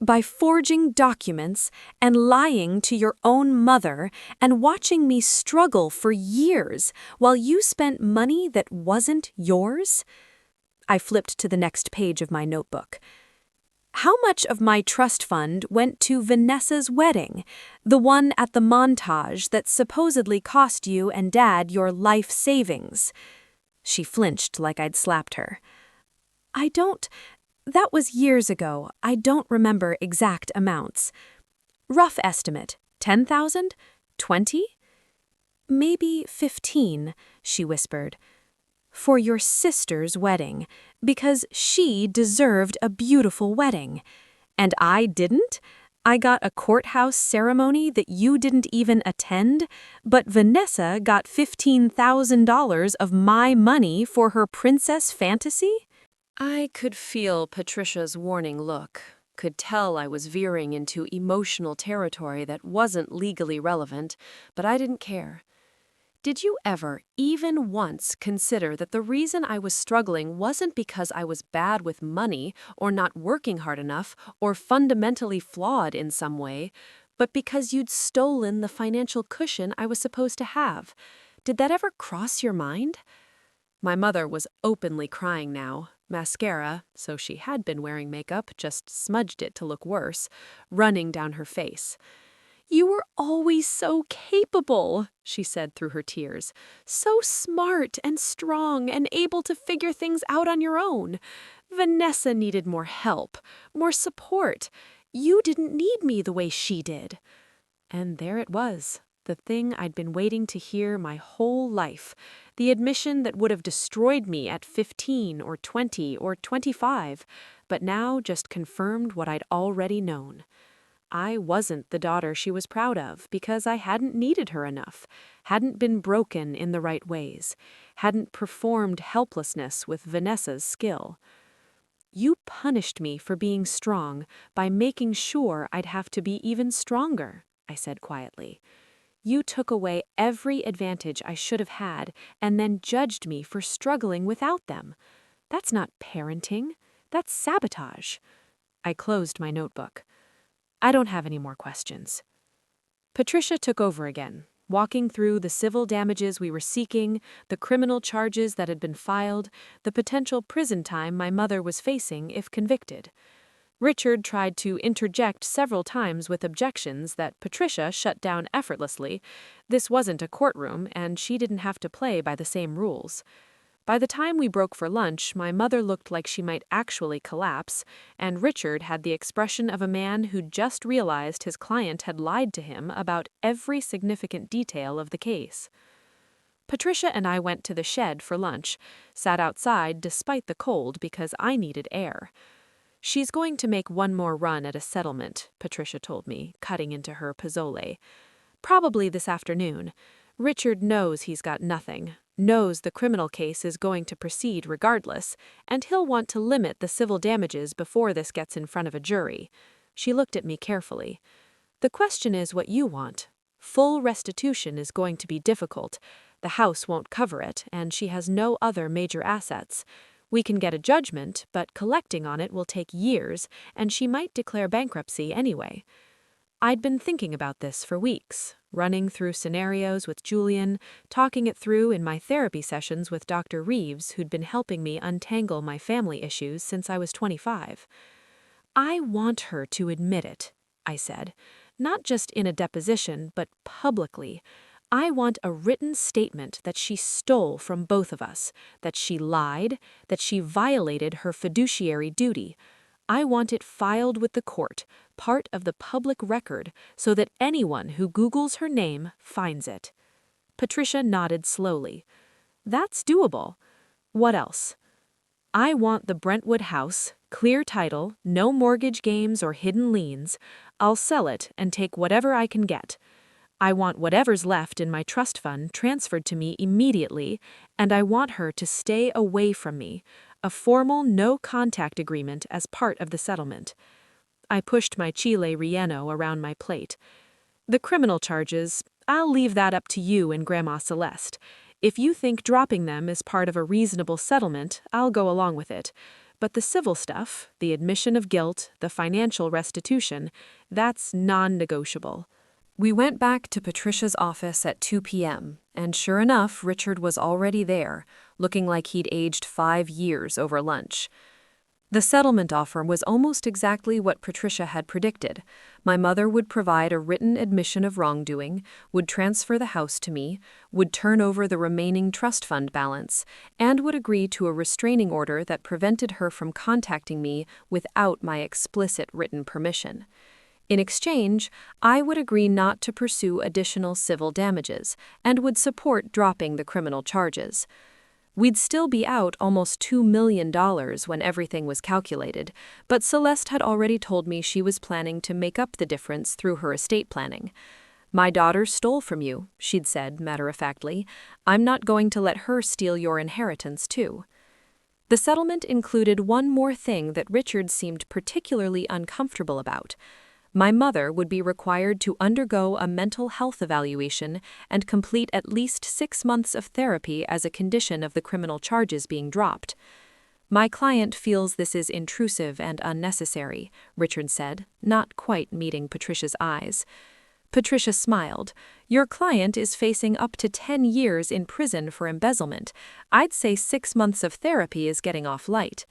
By forging documents and lying to your own mother and watching me struggle for years while you spent money that wasn't yours? I flipped to the next page of my notebook. How much of my trust fund went to Vanessa's wedding, the one at the montage that supposedly cost you and Dad your life savings? She flinched like I'd slapped her. That was years ago. I don't remember exact amounts. Rough estimate, 10,000? 20? Maybe 15, she whispered. For your sister's wedding, because she deserved a beautiful wedding. And I didn't? I got a courthouse ceremony that you didn't even attend, but Vanessa got $15,000 of my money for her princess fantasy? I could feel Patricia's warning look, could tell I was veering into emotional territory that wasn't legally relevant, but I didn't care. Did you ever, even once, consider that the reason I was struggling wasn't because I was bad with money or not working hard enough or fundamentally flawed in some way, but because you'd stolen the financial cushion I was supposed to have? Did that ever cross your mind? My mother was openly crying now. Mascara, so she had been wearing makeup, just smudged it to look worse, running down her face. You were always so capable, she said through her tears. So smart and strong and able to figure things out on your own. Vanessa needed more help, more support. You didn't need me the way she did. And there it was, the thing I'd been waiting to hear my whole life, the admission that would have destroyed me at 15 or 20 or 25, but now just confirmed what I'd already known. I wasn't the daughter she was proud of because I hadn't needed her enough, hadn't been broken in the right ways, hadn't performed helplessness with Vanessa's skill. You punished me for being strong by making sure I'd have to be even stronger, I said quietly. You took away every advantage I should have had and then judged me for struggling without them. That's not parenting. That's sabotage. I closed my notebook. I don't have any more questions. Patricia took over again, walking through the civil damages we were seeking, the criminal charges that had been filed, the potential prison time my mother was facing if convicted. Richard tried to interject several times with objections that Patricia shut down effortlessly. This wasn't a courtroom, and she didn't have to play by the same rules. By the time we broke for lunch, my mother looked like she might actually collapse, and Richard had the expression of a man who'd just realized his client had lied to him about every significant detail of the case. Patricia and I went to the shed for lunch, sat outside despite the cold because I needed air. She's going to make one more run at a settlement, Patricia told me, cutting into her pozole. Probably this afternoon. Richard knows he's got nothing, knows the criminal case is going to proceed regardless, and he'll want to limit the civil damages before this gets in front of a jury. She looked at me carefully. The question is what you want. Full restitution is going to be difficult. The house won't cover it, and she has no other major assets. We can get a judgment, but collecting on it will take years, and she might declare bankruptcy anyway. I'd been thinking about this for weeks, running through scenarios with Julian, talking it through in my therapy sessions with Dr. Reeves, who'd been helping me untangle my family issues since I was 25. I want her to admit it, I said, not just in a deposition, but publicly. I want a written statement that she stole from both of us, that she lied, that she violated her fiduciary duty. I want it filed with the court, part of the public record, so that anyone who Googles her name finds it. Patricia nodded slowly. That's doable. What else? I want the Brentwood house, clear title, no mortgage games or hidden liens. I'll sell it and take whatever I can get. I want whatever's left in my trust fund transferred to me immediately, and I want her to stay away from me. A formal no-contact agreement as part of the settlement. I pushed my chile relleno around my plate. The criminal charges, I'll leave that up to you and Grandma Celeste. If you think dropping them is part of a reasonable settlement, I'll go along with it. But the civil stuff, the admission of guilt, the financial restitution, that's non-negotiable. We went back to Patricia's office at 2 p.m., and sure enough, Richard was already there, looking like he'd aged 5 years over lunch. The settlement offer was almost exactly what Patricia had predicted. My mother would provide a written admission of wrongdoing, would transfer the house to me, would turn over the remaining trust fund balance, and would agree to a restraining order that prevented her from contacting me without my explicit written permission. In exchange, I would agree not to pursue additional civil damages and would support dropping the criminal charges. We'd still be out almost $2 million when everything was calculated, but Celeste had already told me she was planning to make up the difference through her estate planning. My daughter stole from you, she'd said matter-of-factly. I'm not going to let her steal your inheritance, too. The settlement included one more thing that Richard seemed particularly uncomfortable about. My mother would be required to undergo a mental health evaluation and complete at least 6 months of therapy as a condition of the criminal charges being dropped. My client feels this is intrusive and unnecessary, Richard said, not quite meeting Patricia's eyes. Patricia smiled. Your client is facing up to 10 years in prison for embezzlement. I'd say 6 months of therapy is getting off light.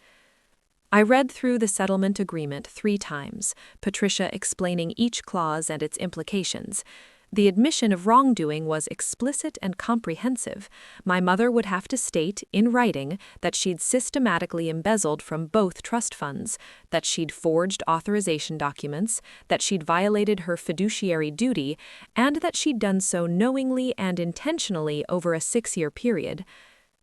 I read through the settlement agreement 3 times, Patricia explaining each clause and its implications. The admission of wrongdoing was explicit and comprehensive. My mother would have to state, in writing, that she'd systematically embezzled from both trust funds, that she'd forged authorization documents, that she'd violated her fiduciary duty, and that she'd done so knowingly and intentionally over a 6-year period.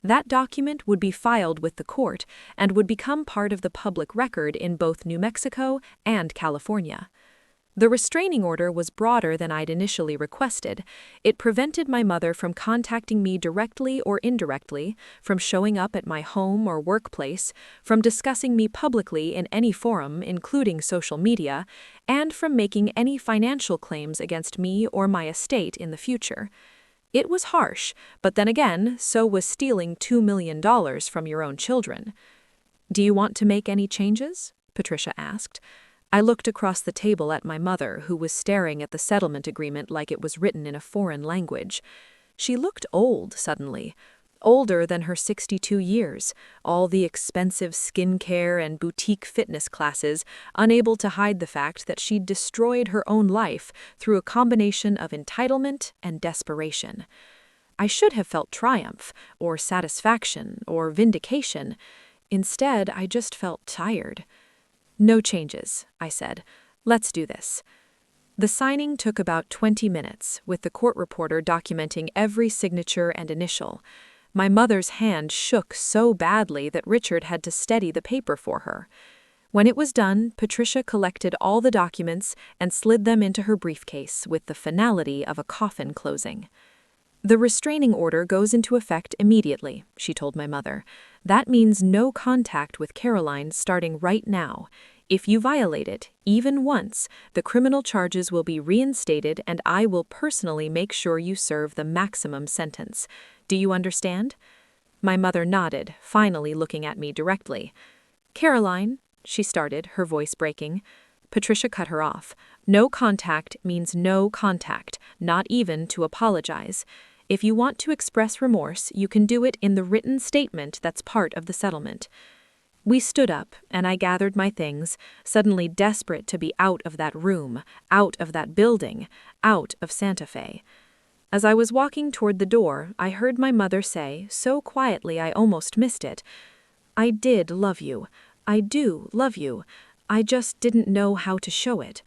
That document would be filed with the court and would become part of the public record in both New Mexico and California. The restraining order was broader than I'd initially requested. It prevented my mother from contacting me directly or indirectly, from showing up at my home or workplace, from discussing me publicly in any forum, including social media, and from making any financial claims against me or my estate in the future. It was harsh, but then again, so was stealing $2 million from your own children. Do you want to make any changes? Patricia asked. I looked across the table at my mother, who was staring at the settlement agreement like it was written in a foreign language. She looked old suddenly, older than her 62 years, all the expensive skincare and boutique fitness classes, unable to hide the fact that she'd destroyed her own life through a combination of entitlement and desperation. I should have felt triumph, or satisfaction, or vindication. Instead, I just felt tired. No changes, I said. Let's do this. The signing took about 20 minutes, with the court reporter documenting every signature and initial. My mother's hand shook so badly that Richard had to steady the paper for her. When it was done, Patricia collected all the documents and slid them into her briefcase with the finality of a coffin closing. The restraining order goes into effect immediately, she told my mother. That means no contact with Caroline starting right now. If you violate it, even once, the criminal charges will be reinstated and I will personally make sure you serve the maximum sentence. Do you understand? My mother nodded, finally looking at me directly. Caroline, she started, her voice breaking. Patricia cut her off. No contact means no contact, not even to apologize. If you want to express remorse, you can do it in the written statement that's part of the settlement. We stood up, and I gathered my things, suddenly desperate to be out of that room, out of that building, out of Santa Fe. As I was walking toward the door, I heard my mother say, so quietly I almost missed it, "I did love you. I do love you. I just didn't know how to show it."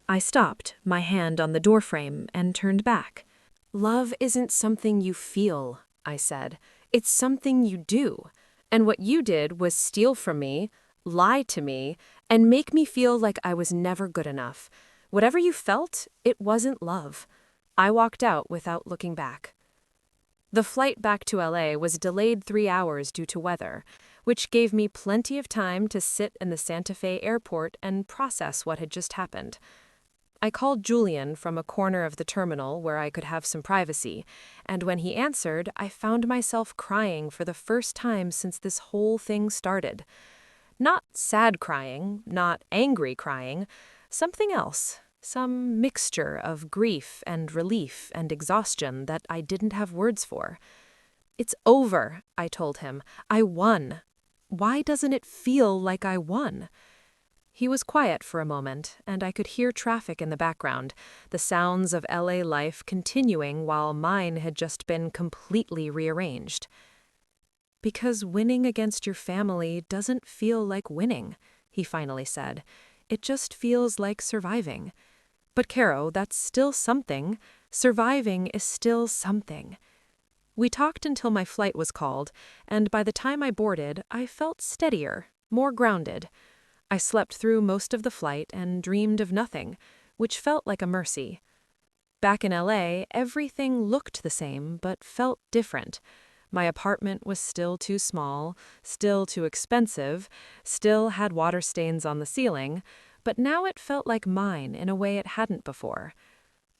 I stopped, my hand on the doorframe, and turned back. Love isn't something you feel, I said. It's something you do. And what you did was steal from me, lie to me, and make me feel like I was never good enough. Whatever you felt, it wasn't love. I walked out without looking back. The flight back to LA was delayed 3 hours due to weather, which gave me plenty of time to sit in the Santa Fe airport and process what had just happened. I called Julian from a corner of the terminal where I could have some privacy, and when he answered, I found myself crying for the first time since this whole thing started. Not sad crying, not angry crying, something else, some mixture of grief and relief and exhaustion that I didn't have words for. "It's over," I told him. "I won. Why doesn't it feel like I won?" He was quiet for a moment, and I could hear traffic in the background, the sounds of LA life continuing while mine had just been completely rearranged. "Because winning against your family doesn't feel like winning," he finally said. "It just feels like surviving. But Caro, that's still something. Surviving is still something." We talked until my flight was called, and by the time I boarded, I felt steadier, more grounded. I slept through most of the flight and dreamed of nothing, which felt like a mercy. Back in LA, everything looked the same, but felt different. My apartment was still too small, still too expensive, still had water stains on the ceiling, but now it felt like mine in a way it hadn't before.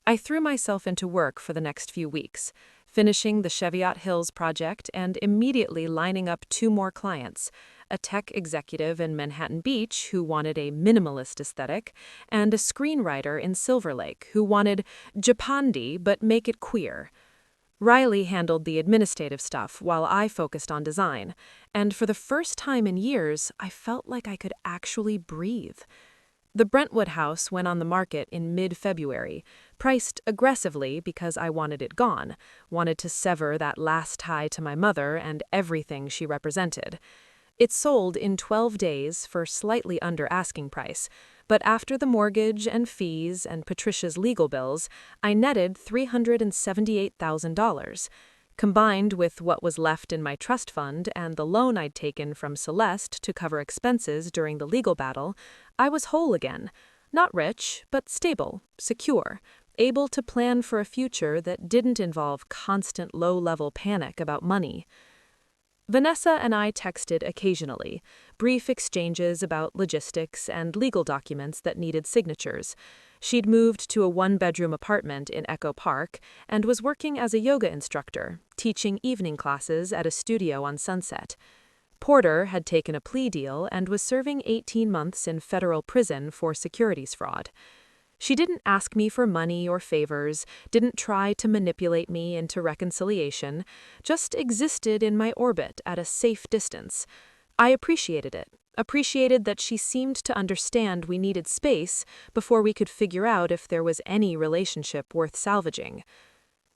I threw myself into work for the next few weeks, finishing the Cheviot Hills project and immediately lining up 2 more clients, a tech executive in Manhattan Beach who wanted a minimalist aesthetic, and a screenwriter in Silver Lake who wanted Japandi but make it queer. Riley handled the administrative stuff while I focused on design, and for the first time in years, I felt like I could actually breathe. The Brentwood house went on the market in mid-February, priced aggressively because I wanted it gone, wanted to sever that last tie to my mother and everything she represented. It sold in 12 days for slightly under asking price, but after the mortgage and fees and Patricia's legal bills, I netted $378,000. Combined with what was left in my trust fund and the loan I'd taken from Celeste to cover expenses during the legal battle, I was whole again. Not rich, but stable, secure, able to plan for a future that didn't involve constant low-level panic about money. Vanessa and I texted occasionally, brief exchanges about logistics and legal documents that needed signatures. She'd moved to a 1-bedroom apartment in Echo Park and was working as a yoga instructor, teaching evening classes at a studio on Sunset. Porter had taken a plea deal and was serving 18 months in federal prison for securities fraud. She didn't ask me for money or favors, didn't try to manipulate me into reconciliation, just existed in my orbit at a safe distance. I appreciated it, appreciated that she seemed to understand we needed space before we could figure out if there was any relationship worth salvaging.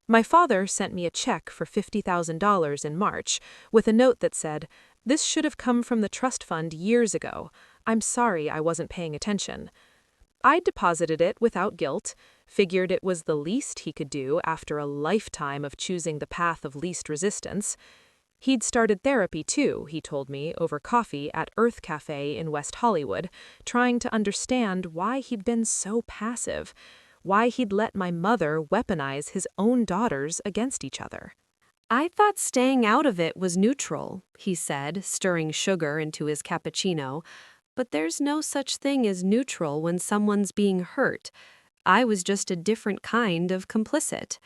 My father sent me a check for $50,000 in March, with a note that said, "This should have come from the trust fund years ago. I'm sorry I wasn't paying attention." I deposited it without guilt, figured it was the least he could do after a lifetime of choosing the path of least resistance. He'd started therapy too, he told me, over coffee at Earth Cafe in West Hollywood, trying to understand why he'd been so passive, why he'd let my mother weaponize his own daughters against each other. "I thought staying out of it was neutral," he said, stirring sugar into his cappuccino. But there's no such thing as neutral when someone's being hurt. I was just a different kind of complicit.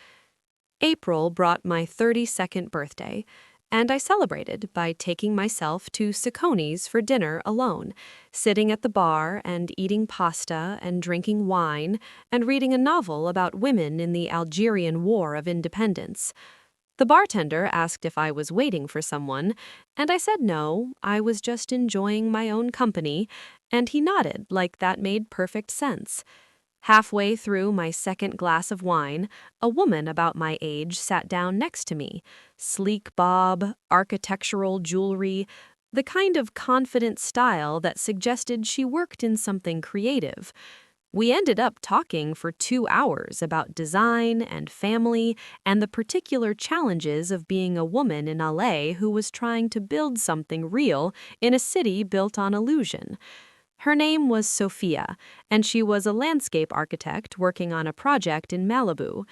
April brought my 32nd birthday, and I celebrated by taking myself to Sicconi's for dinner alone, sitting at the bar and eating pasta and drinking wine and reading a novel about women in the Algerian War of Independence. The bartender asked if I was waiting for someone, and I said no, I was just enjoying my own company, and he nodded like that made perfect sense. Halfway through my second glass of wine, a woman about my age sat down next to me. Sleek bob, architectural jewelry, the kind of confident style that suggested she worked in something creative. We ended up talking for 2 hours about design and family and the particular challenges of being a woman in LA who was trying to build something real in a city built on illusion. Her name was Sophia, and she was a landscape architect working on a project in Malibu.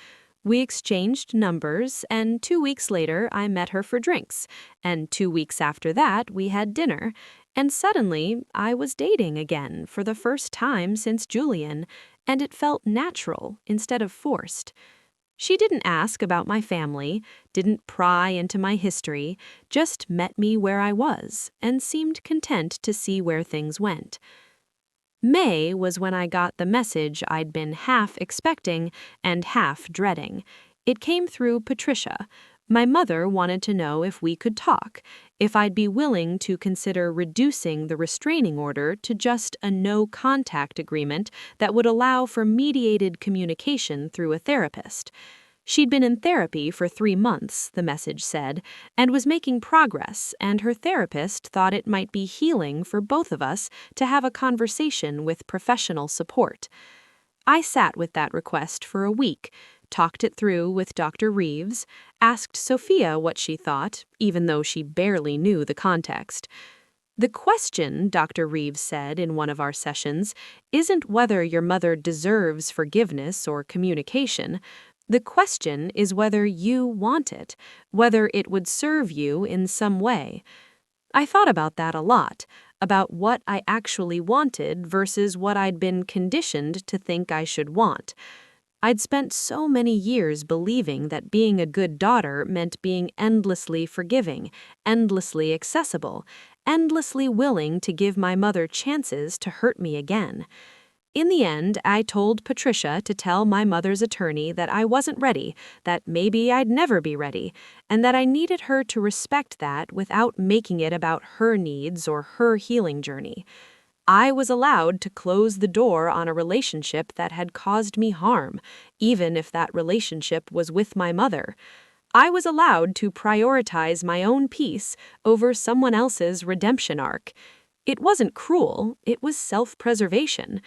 We exchanged numbers, and 2 weeks later I met her for drinks, and 2 weeks after that we had dinner, and suddenly I was dating again for the first time since Julian, and it felt natural instead of forced. She didn't ask about my family, didn't pry into my history, just met me where I was, and seemed content to see where things went. May was when I got the message I'd been half expecting and half dreading. It came through Patricia. My mother wanted to know if we could talk, if I'd be willing to consider reducing the restraining order to just a no-contact agreement that would allow for mediated communication through a therapist. She'd been in therapy for 3 months, the message said, and was making progress, and her therapist thought it might be healing for both of us to have a conversation with professional support. I sat with that request for a week, talked it through with Dr. Reeves, asked Sophia what she thought, even though she barely knew the context. The question, Dr. Reeves said in one of our sessions, isn't whether your mother deserves forgiveness or communication. The question is whether you want it, whether it would serve you in some way. I thought about that a lot, about what I actually wanted versus what I'd been conditioned to think I should want. I'd spent so many years believing that being a good daughter meant being endlessly forgiving, endlessly accessible, endlessly willing to give my mother chances to hurt me again. In the end, I told Patricia to tell my mother's attorney that I wasn't ready, that maybe I'd never be ready, and that I needed her to respect that without making it about her needs or her healing journey. I was allowed to close the door on a relationship that had caused me harm, even if that relationship was with my mother. I was allowed to prioritize my own peace over someone else's redemption arc. It wasn't cruel, it was self-preservation.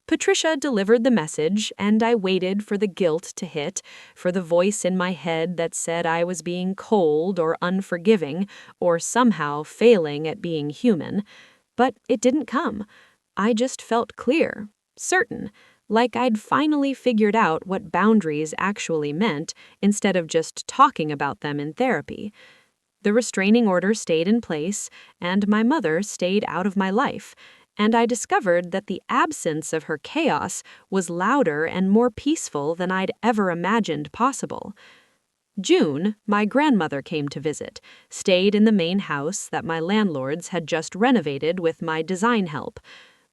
Patricia delivered the message, and I waited for the guilt to hit, for the voice in my head that said I was being cold or unforgiving, or somehow failing at being human. But it didn't come. I just felt clear, certain, like I'd finally figured out what boundaries actually meant instead of just talking about them in therapy. The restraining order stayed in place, and my mother stayed out of my life, and I discovered that the absence of her chaos was louder and more peaceful than I'd ever imagined possible. June, my grandmother came to visit, stayed in the main house that my landlords had just renovated with my design help.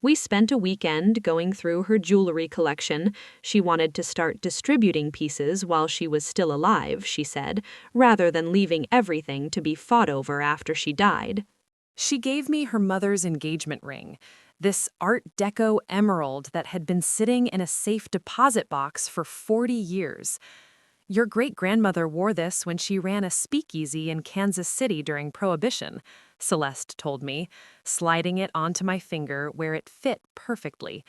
We spent a weekend going through her jewelry collection. She wanted to start distributing pieces while she was still alive, she said, rather than leaving everything to be fought over after she died. She gave me her mother's engagement ring, this Art Deco emerald that had been sitting in a safe deposit box for 40 years. Your great-grandmother wore this when she ran a speakeasy in Kansas City during Prohibition, Celeste told me, sliding it onto my finger where it fit perfectly.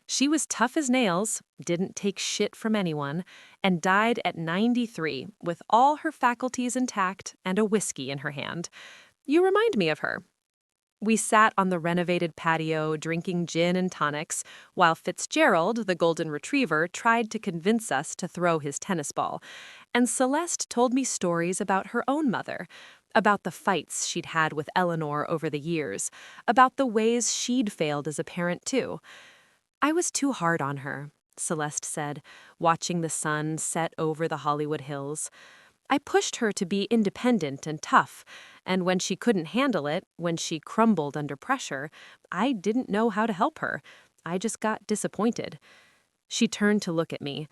She was tough as nails, didn't take shit from anyone, and died at 93 with all her faculties intact and a whiskey in her hand. You remind me of her. We sat on the renovated patio drinking gin and tonics while Fitzgerald, the golden retriever, tried to convince us to throw his tennis ball. And Celeste told me stories about her own mother, about the fights she'd had with Eleanor over the years, about the ways she'd failed as a parent too. I was too hard on her, Celeste said, watching the sun set over the Hollywood Hills. I pushed her to be independent and tough, and when she couldn't handle it, when she crumbled under pressure, I didn't know how to help her. I just got disappointed. She turned to look at me.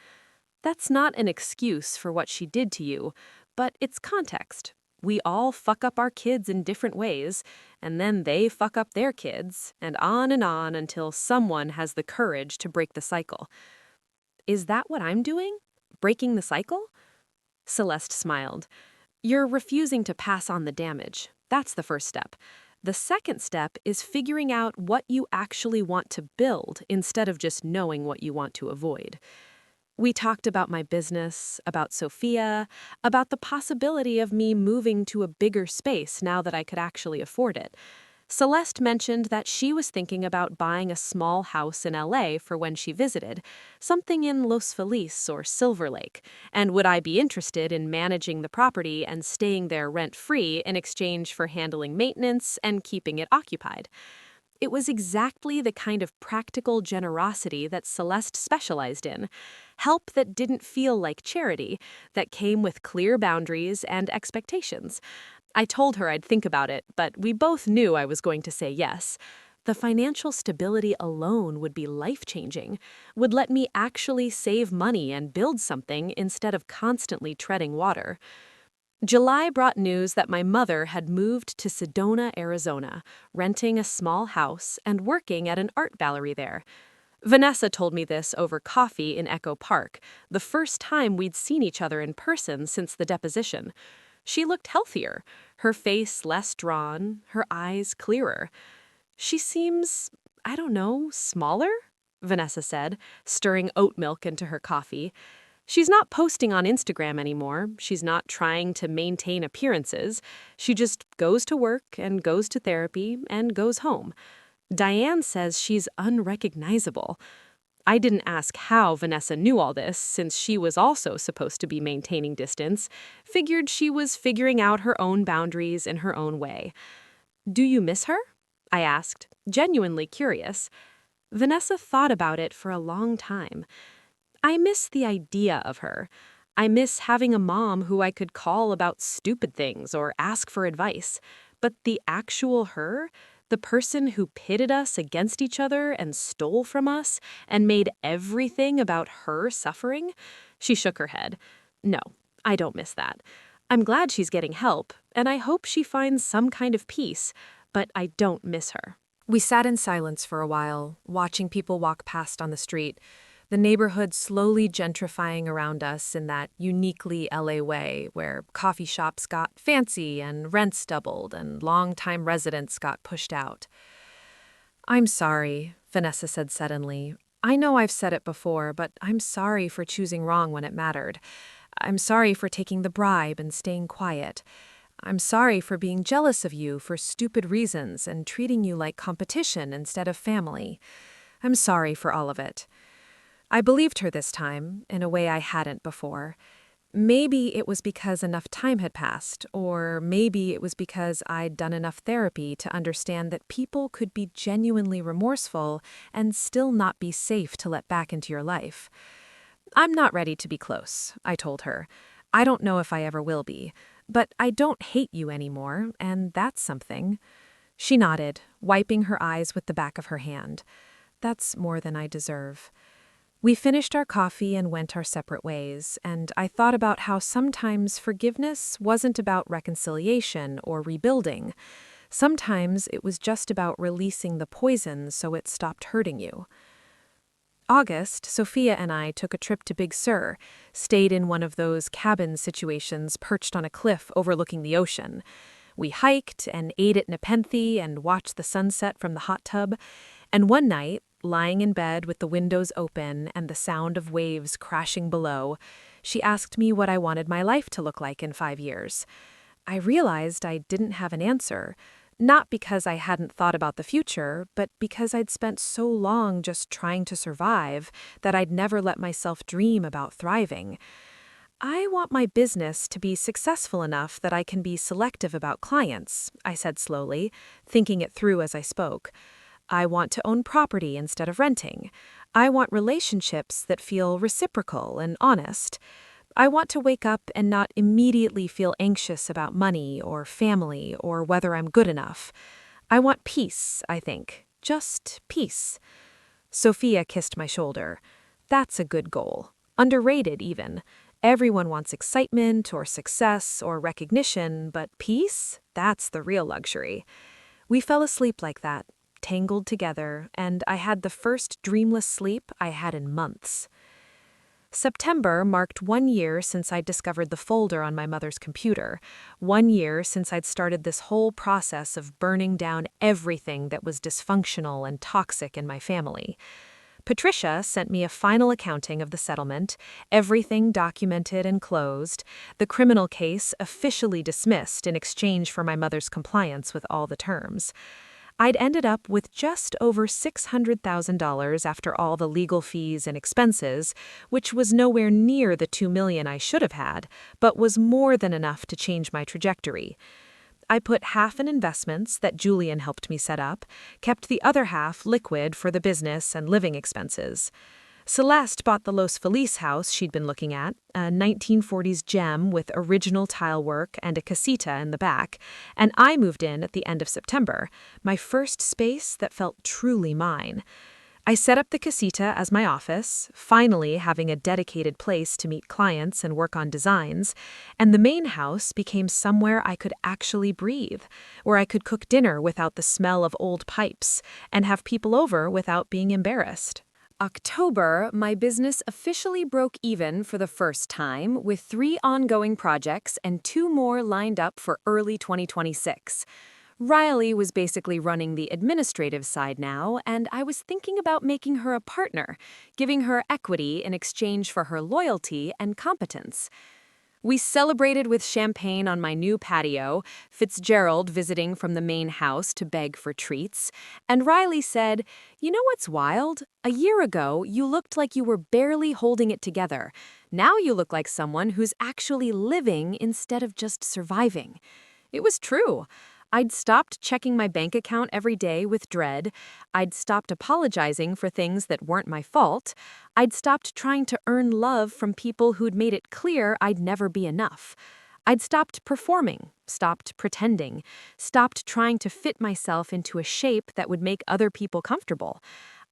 That's not an excuse for what she did to you, but it's context. We all fuck up our kids in different ways, and then they fuck up their kids, and on until someone has the courage to break the cycle. Is that what I'm doing? Breaking the cycle? Celeste smiled. You're refusing to pass on the damage. That's the first step. The second step is figuring out what you actually want to build instead of just knowing what you want to avoid. We talked about my business, about Sophia, about the possibility of me moving to a bigger space now that I could actually afford it. Celeste mentioned that she was thinking about buying a small house in LA for when she visited, something in Los Feliz or Silver Lake, and would I be interested in managing the property and staying there rent-free in exchange for handling maintenance and keeping it occupied. It was exactly the kind of practical generosity that Celeste specialized in, help that didn't feel like charity, that came with clear boundaries and expectations. I told her I'd think about it, but we both knew I was going to say yes. The financial stability alone would be life-changing, would let me actually save money and build something instead of constantly treading water. July brought news that my mother had moved to Sedona, Arizona, renting a small house and working at an art gallery there. Vanessa told me this over coffee in Echo Park, the first time we'd seen each other in person since the deposition. She looked healthier, her face less drawn, her eyes clearer. She seems, I don't know, smaller? Vanessa said, stirring oat milk into her coffee. She's not posting on Instagram anymore. She's not trying to maintain appearances. She just goes to work and goes to therapy and goes home. Diane says she's unrecognizable. I didn't ask how Vanessa knew all this, since she was also supposed to be maintaining distance. Figured she was figuring out her own boundaries in her own way. Do you miss her? I asked, genuinely curious. Vanessa thought about it for a long time. I miss the idea of her. I miss having a mom who I could call about stupid things or ask for advice. But the actual her, the person who pitted us against each other and stole from us and made everything about her suffering? She shook her head. No, I don't miss that. I'm glad she's getting help, and I hope she finds some kind of peace, but I don't miss her. We sat in silence for a while, watching people walk past on the street, the neighborhood slowly gentrifying around us in that uniquely LA way where coffee shops got fancy and rents doubled and long-time residents got pushed out. I'm sorry, Vanessa said suddenly. I know I've said it before, but I'm sorry for choosing wrong when it mattered. I'm sorry for taking the bribe and staying quiet. I'm sorry for being jealous of you for stupid reasons and treating you like competition instead of family. I'm sorry for all of it. I believed her this time, in a way I hadn't before. Maybe it was because enough time had passed, or maybe it was because I'd done enough therapy to understand that people could be genuinely remorseful and still not be safe to let back into your life. I'm not ready to be close, I told her. I don't know if I ever will be, but I don't hate you anymore, and that's something. She nodded, wiping her eyes with the back of her hand. That's more than I deserve. We finished our coffee and went our separate ways, and I thought about how sometimes forgiveness wasn't about reconciliation or rebuilding. Sometimes it was just about releasing the poison so it stopped hurting you. August, Sophia and I took a trip to Big Sur, stayed in one of those cabin situations perched on a cliff overlooking the ocean. We hiked and ate at Nepenthe and watched the sunset from the hot tub, and one night, lying in bed with the windows open and the sound of waves crashing below, she asked me what I wanted my life to look like in 5 years. I realized I didn't have an answer, not because I hadn't thought about the future, but because I'd spent so long just trying to survive that I'd never let myself dream about thriving. I want my business to be successful enough that I can be selective about clients, I said slowly, thinking it through as I spoke. I want to own property instead of renting. I want relationships that feel reciprocal and honest. I want to wake up and not immediately feel anxious about money or family or whether I'm good enough. I want peace, I think. Just peace. Sophia kissed my shoulder. That's a good goal. Underrated, even. Everyone wants excitement or success or recognition, but peace? That's the real luxury. We fell asleep like that, tangled together, and I had the first dreamless sleep I had in months. September marked 1 year since I'd discovered the folder on my mother's computer, 1 year since I'd started this whole process of burning down everything that was dysfunctional and toxic in my family. Patricia sent me a final accounting of the settlement, everything documented and closed, the criminal case officially dismissed in exchange for my mother's compliance with all the terms. I'd ended up with just over $600,000 after all the legal fees and expenses, which was nowhere near the $2 million I should have had, but was more than enough to change my trajectory. I put half in investments that Julian helped me set up, kept the other half liquid for the business and living expenses. Celeste bought the Los Feliz house she'd been looking at, a 1940s gem with original tile work and a casita in the back, and I moved in at the end of September, my first space that felt truly mine. I set up the casita as my office, finally having a dedicated place to meet clients and work on designs, and the main house became somewhere I could actually breathe, where I could cook dinner without the smell of old pipes, and have people over without being embarrassed. October, my business officially broke even for the first time, with 3 ongoing projects and 2 more lined up for early 2026. Riley was basically running the administrative side now, and I was thinking about making her a partner, giving her equity in exchange for her loyalty and competence. We celebrated with champagne on my new patio, Fitzgerald visiting from the main house to beg for treats, and Riley said, "You know what's wild? A year ago, you looked like you were barely holding it together. Now you look like someone who's actually living instead of just surviving." It was true. I'd stopped checking my bank account every day with dread. I'd stopped apologizing for things that weren't my fault. I'd stopped trying to earn love from people who'd made it clear I'd never be enough. I'd stopped performing, stopped pretending, stopped trying to fit myself into a shape that would make other people comfortable.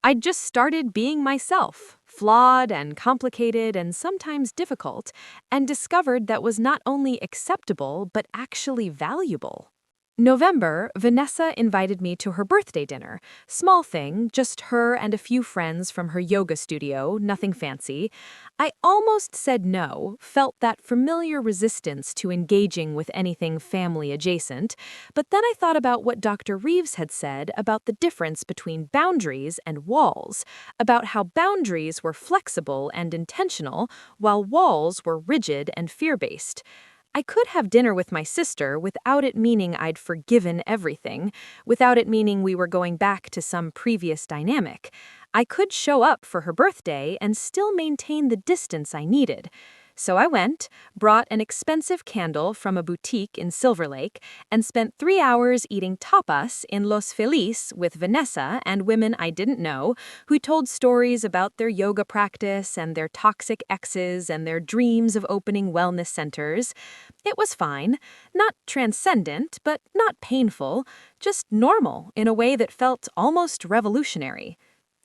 I'd just started being myself, flawed and complicated and sometimes difficult, and discovered that was not only acceptable but actually valuable. November, Vanessa invited me to her birthday dinner. Small thing, just her and a few friends from her yoga studio, nothing fancy. I almost said no, felt that familiar resistance to engaging with anything family adjacent, but then I thought about what Dr. Reeves had said about the difference between boundaries and walls, about how boundaries were flexible and intentional, while walls were rigid and fear-based. I could have dinner with my sister without it meaning I'd forgiven everything, without it meaning we were going back to some previous dynamic. I could show up for her birthday and still maintain the distance I needed. So I went, brought an expensive candle from a boutique in Silver Lake, and spent 3 hours eating tapas in Los Feliz with Vanessa and women I didn't know, who told stories about their yoga practice and their toxic exes and their dreams of opening wellness centers. It was fine, not transcendent, but not painful, just normal in a way that felt almost revolutionary.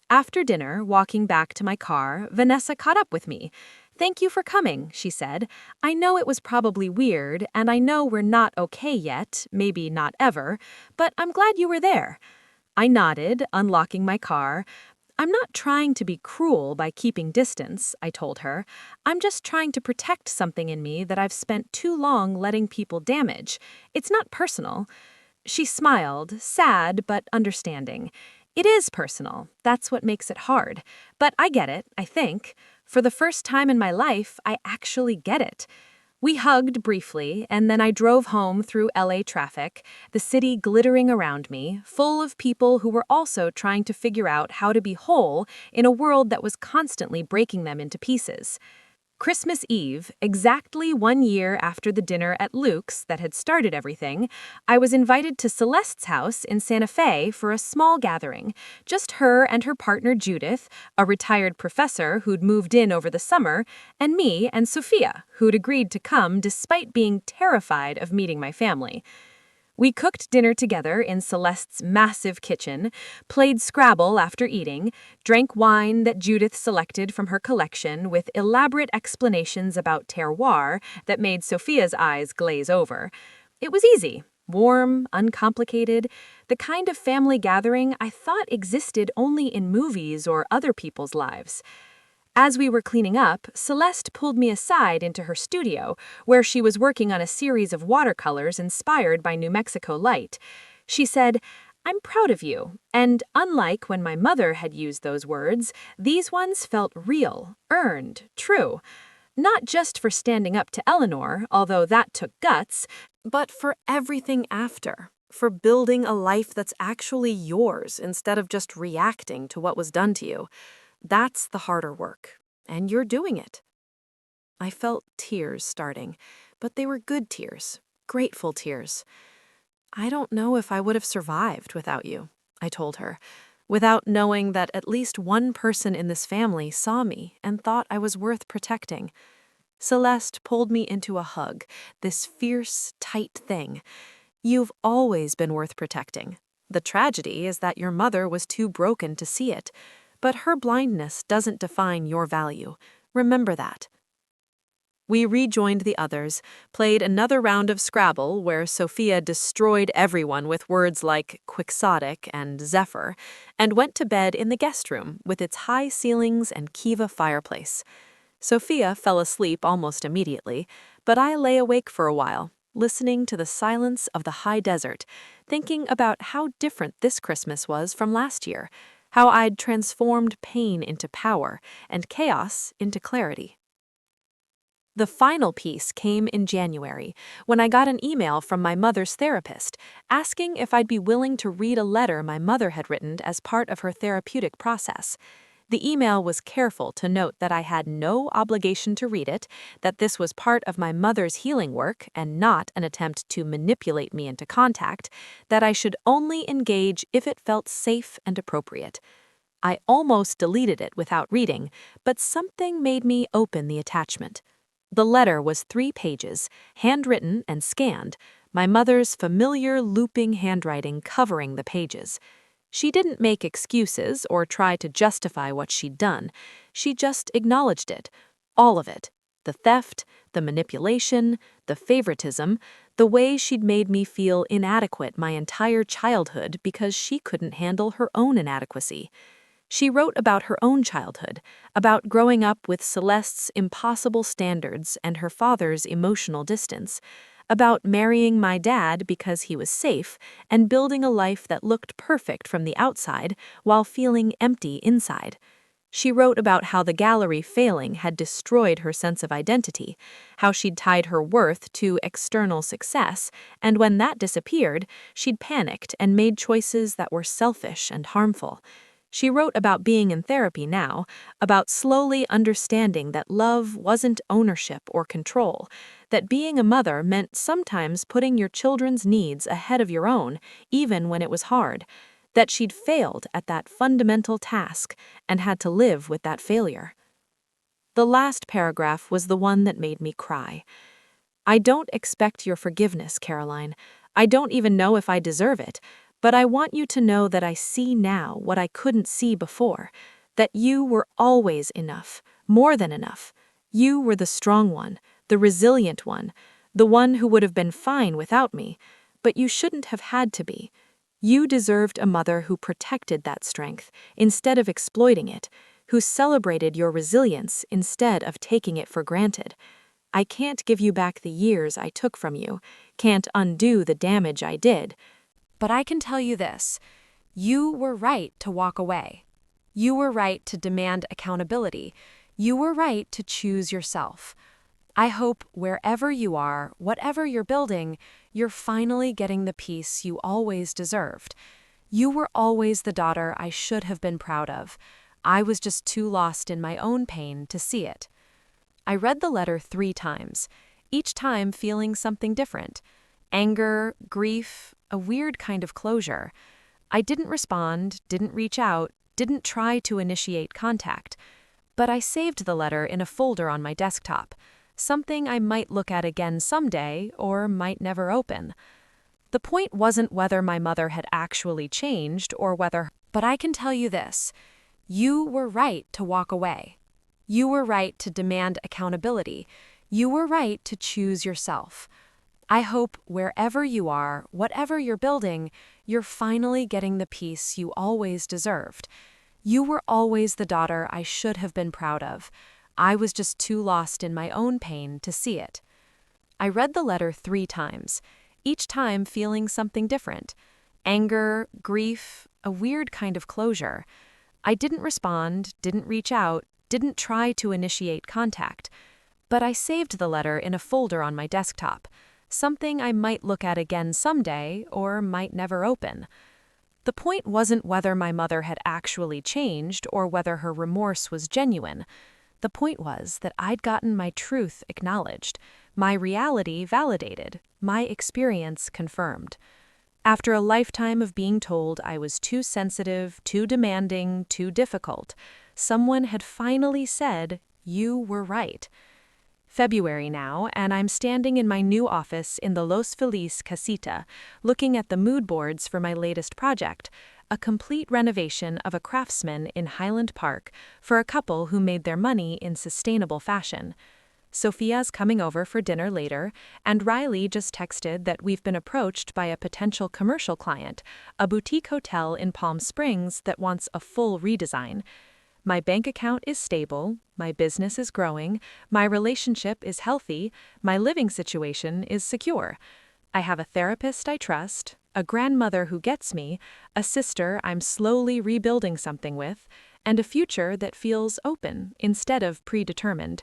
After dinner, walking back to my car, Vanessa caught up with me. "Thank you for coming," she said. "I know it was probably weird, and I know we're not okay yet, maybe not ever, but I'm glad you were there." I nodded, unlocking my car. "I'm not trying to be cruel by keeping distance," I told her. "I'm just trying to protect something in me that I've spent too long letting people damage. It's not personal." She smiled, sad but understanding. "It is personal. That's what makes it hard. But I get it, I think. For the first time in my life, I actually get it." We hugged briefly, and then I drove home through LA traffic, the city glittering around me, full of people who were also trying to figure out how to be whole in a world that was constantly breaking them into pieces. Christmas Eve, exactly 1 year after the dinner at Luke's that had started everything, I was invited to Celeste's house in Santa Fe for a small gathering. Just her and her partner Judith, a retired professor who'd moved in over the summer, and me and Sophia, who'd agreed to come despite being terrified of meeting my family. We cooked dinner together in Celeste's massive kitchen, played Scrabble after eating, drank wine that Judith selected from her collection with elaborate explanations about terroir that made Sophia's eyes glaze over. It was easy, warm, uncomplicated, the kind of family gathering I thought existed only in movies or other people's lives. As we were cleaning up, Celeste pulled me aside into her studio, where she was working on a series of watercolors inspired by New Mexico light. She said, "I'm proud of you," and unlike when my mother had used those words, these ones felt real, earned, true. Not just for standing up to Eleanor, although that took guts, but for everything after. For building a life that's actually yours instead of just reacting to what was done to you. That's the harder work, and you're doing it. I felt tears starting, but they were good tears, grateful tears. I don't know if I would have survived without you, I told her, without knowing that at least one person in this family saw me and thought I was worth protecting. Celeste pulled me into a hug, this fierce, tight thing. You've always been worth protecting. The tragedy is that your mother was too broken to see it. But her blindness doesn't define your value. Remember that. We rejoined the others, played another round of Scrabble where Sophia destroyed everyone with words like quixotic and zephyr, and went to bed in the guest room with its high ceilings and Kiva fireplace. Sophia fell asleep almost immediately, but I lay awake for a while, listening to the silence of the high desert, thinking about how different this Christmas was from last year. How I'd transformed pain into power and chaos into clarity. The final piece came in January, when I got an email from my mother's therapist asking if I'd be willing to read a letter my mother had written as part of her therapeutic process. The email was careful to note that I had no obligation to read it, that this was part of my mother's healing work and not an attempt to manipulate me into contact, that I should only engage if it felt safe and appropriate. I almost deleted it without reading, but something made me open the attachment. The letter was 3 pages, handwritten and scanned, my mother's familiar looping handwriting covering the pages. She didn't make excuses or try to justify what she'd done. She just acknowledged it. All of it. The theft, the manipulation, the favoritism, the way she'd made me feel inadequate my entire childhood because she couldn't handle her own inadequacy. She wrote about her own childhood, about growing up with Celeste's impossible standards and her father's emotional distance, about marrying my dad because he was safe and building a life that looked perfect from the outside while feeling empty inside. She wrote about how the gallery failing had destroyed her sense of identity, how she'd tied her worth to external success, and when that disappeared, she'd panicked and made choices that were selfish and harmful. She wrote about being in therapy now, about slowly understanding that love wasn't ownership or control, that being a mother meant sometimes putting your children's needs ahead of your own, even when it was hard, that she'd failed at that fundamental task and had to live with that failure. The last paragraph was the one that made me cry. I don't expect your forgiveness, Caroline. I don't even know if I deserve it. But I want you to know that I see now what I couldn't see before, that you were always enough, more than enough. You were the strong one, the resilient one, the one who would have been fine without me, but you shouldn't have had to be. You deserved a mother who protected that strength instead of exploiting it, who celebrated your resilience instead of taking it for granted. I can't give you back the years I took from you, can't undo the damage I did. But I can tell you this, you were right to walk away. You were right to demand accountability. You were right to choose yourself. I hope wherever you are, whatever you're building, you're finally getting the peace you always deserved. You were always the daughter I should have been proud of. I was just too lost in my own pain to see it. I read the letter 3 times, each time feeling something different. Anger, grief, a weird kind of closure. I didn't respond, didn't reach out, didn't try to initiate contact. But I saved the letter in a folder on my desktop, something I might look at again someday or might never open. The point wasn't whether my mother had actually changed or whether, but I can tell you this: you were right to walk away. You were right to demand accountability. You were right to choose yourself. I hope wherever you are, whatever you're building, you're finally getting the peace you always deserved. You were always the daughter I should have been proud of. I was just too lost in my own pain to see it. I read the letter 3 times, each time feeling something different. Anger, grief, a weird kind of closure. I didn't respond, didn't reach out, didn't try to initiate contact. But I saved the letter in a folder on my desktop, something I might look at again someday or might never open. The point wasn't whether my mother had actually changed or whether her remorse was genuine. The point was that I'd gotten my truth acknowledged, my reality validated, my experience confirmed. After a lifetime of being told I was too sensitive, too demanding, too difficult, someone had finally said, "You were right." February now, and I'm standing in my new office in the Los Feliz Casita, looking at the mood boards for my latest project, a complete renovation of a craftsman in Highland Park for a couple who made their money in sustainable fashion. Sophia's coming over for dinner later, and Riley just texted that we've been approached by a potential commercial client, a boutique hotel in Palm Springs that wants a full redesign. My bank account is stable, my business is growing, my relationship is healthy, my living situation is secure. I have a therapist I trust, a grandmother who gets me, a sister I'm slowly rebuilding something with, and a future that feels open instead of predetermined.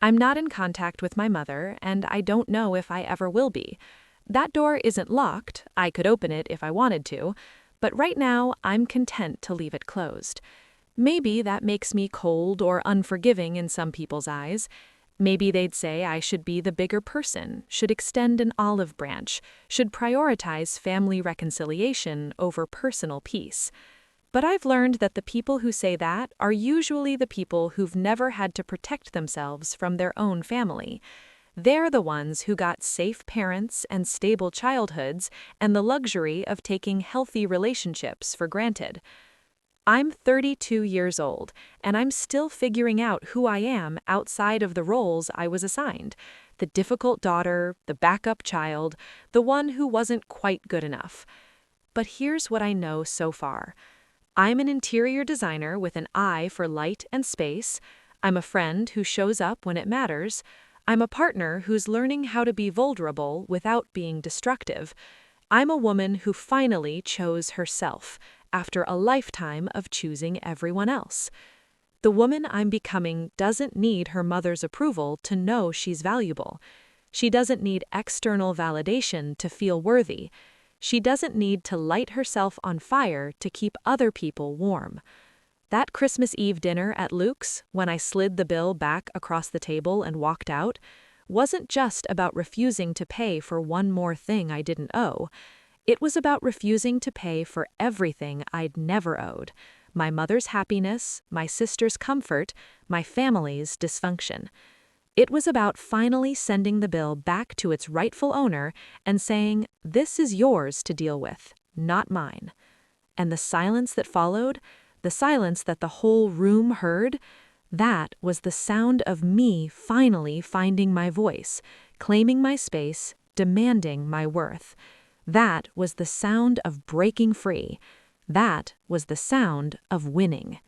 I'm not in contact with my mother, and I don't know if I ever will be. That door isn't locked, I could open it if I wanted to, but right now I'm content to leave it closed. Maybe that makes me cold or unforgiving in some people's eyes. Maybe they'd say I should be the bigger person, should extend an olive branch, should prioritize family reconciliation over personal peace. But I've learned that the people who say that are usually the people who've never had to protect themselves from their own family. They're the ones who got safe parents and stable childhoods and the luxury of taking healthy relationships for granted. I'm 32 years old, and I'm still figuring out who I am outside of the roles I was assigned: the difficult daughter, the backup child, the one who wasn't quite good enough. But here's what I know so far. I'm an interior designer with an eye for light and space. I'm a friend who shows up when it matters. I'm a partner who's learning how to be vulnerable without being destructive. I'm a woman who finally chose herself, after a lifetime of choosing everyone else. The woman I'm becoming doesn't need her mother's approval to know she's valuable. She doesn't need external validation to feel worthy. She doesn't need to light herself on fire to keep other people warm. That Christmas Eve dinner at Luke's, when I slid the bill back across the table and walked out, wasn't just about refusing to pay for one more thing I didn't owe. It was about refusing to pay for everything I'd never owed: my mother's happiness, my sister's comfort, my family's dysfunction. It was about finally sending the bill back to its rightful owner and saying, "This is yours to deal with, not mine." And the silence that followed, the silence that the whole room heard, that was the sound of me finally finding my voice, claiming my space, demanding my worth. That was the sound of breaking free. That was the sound of winning.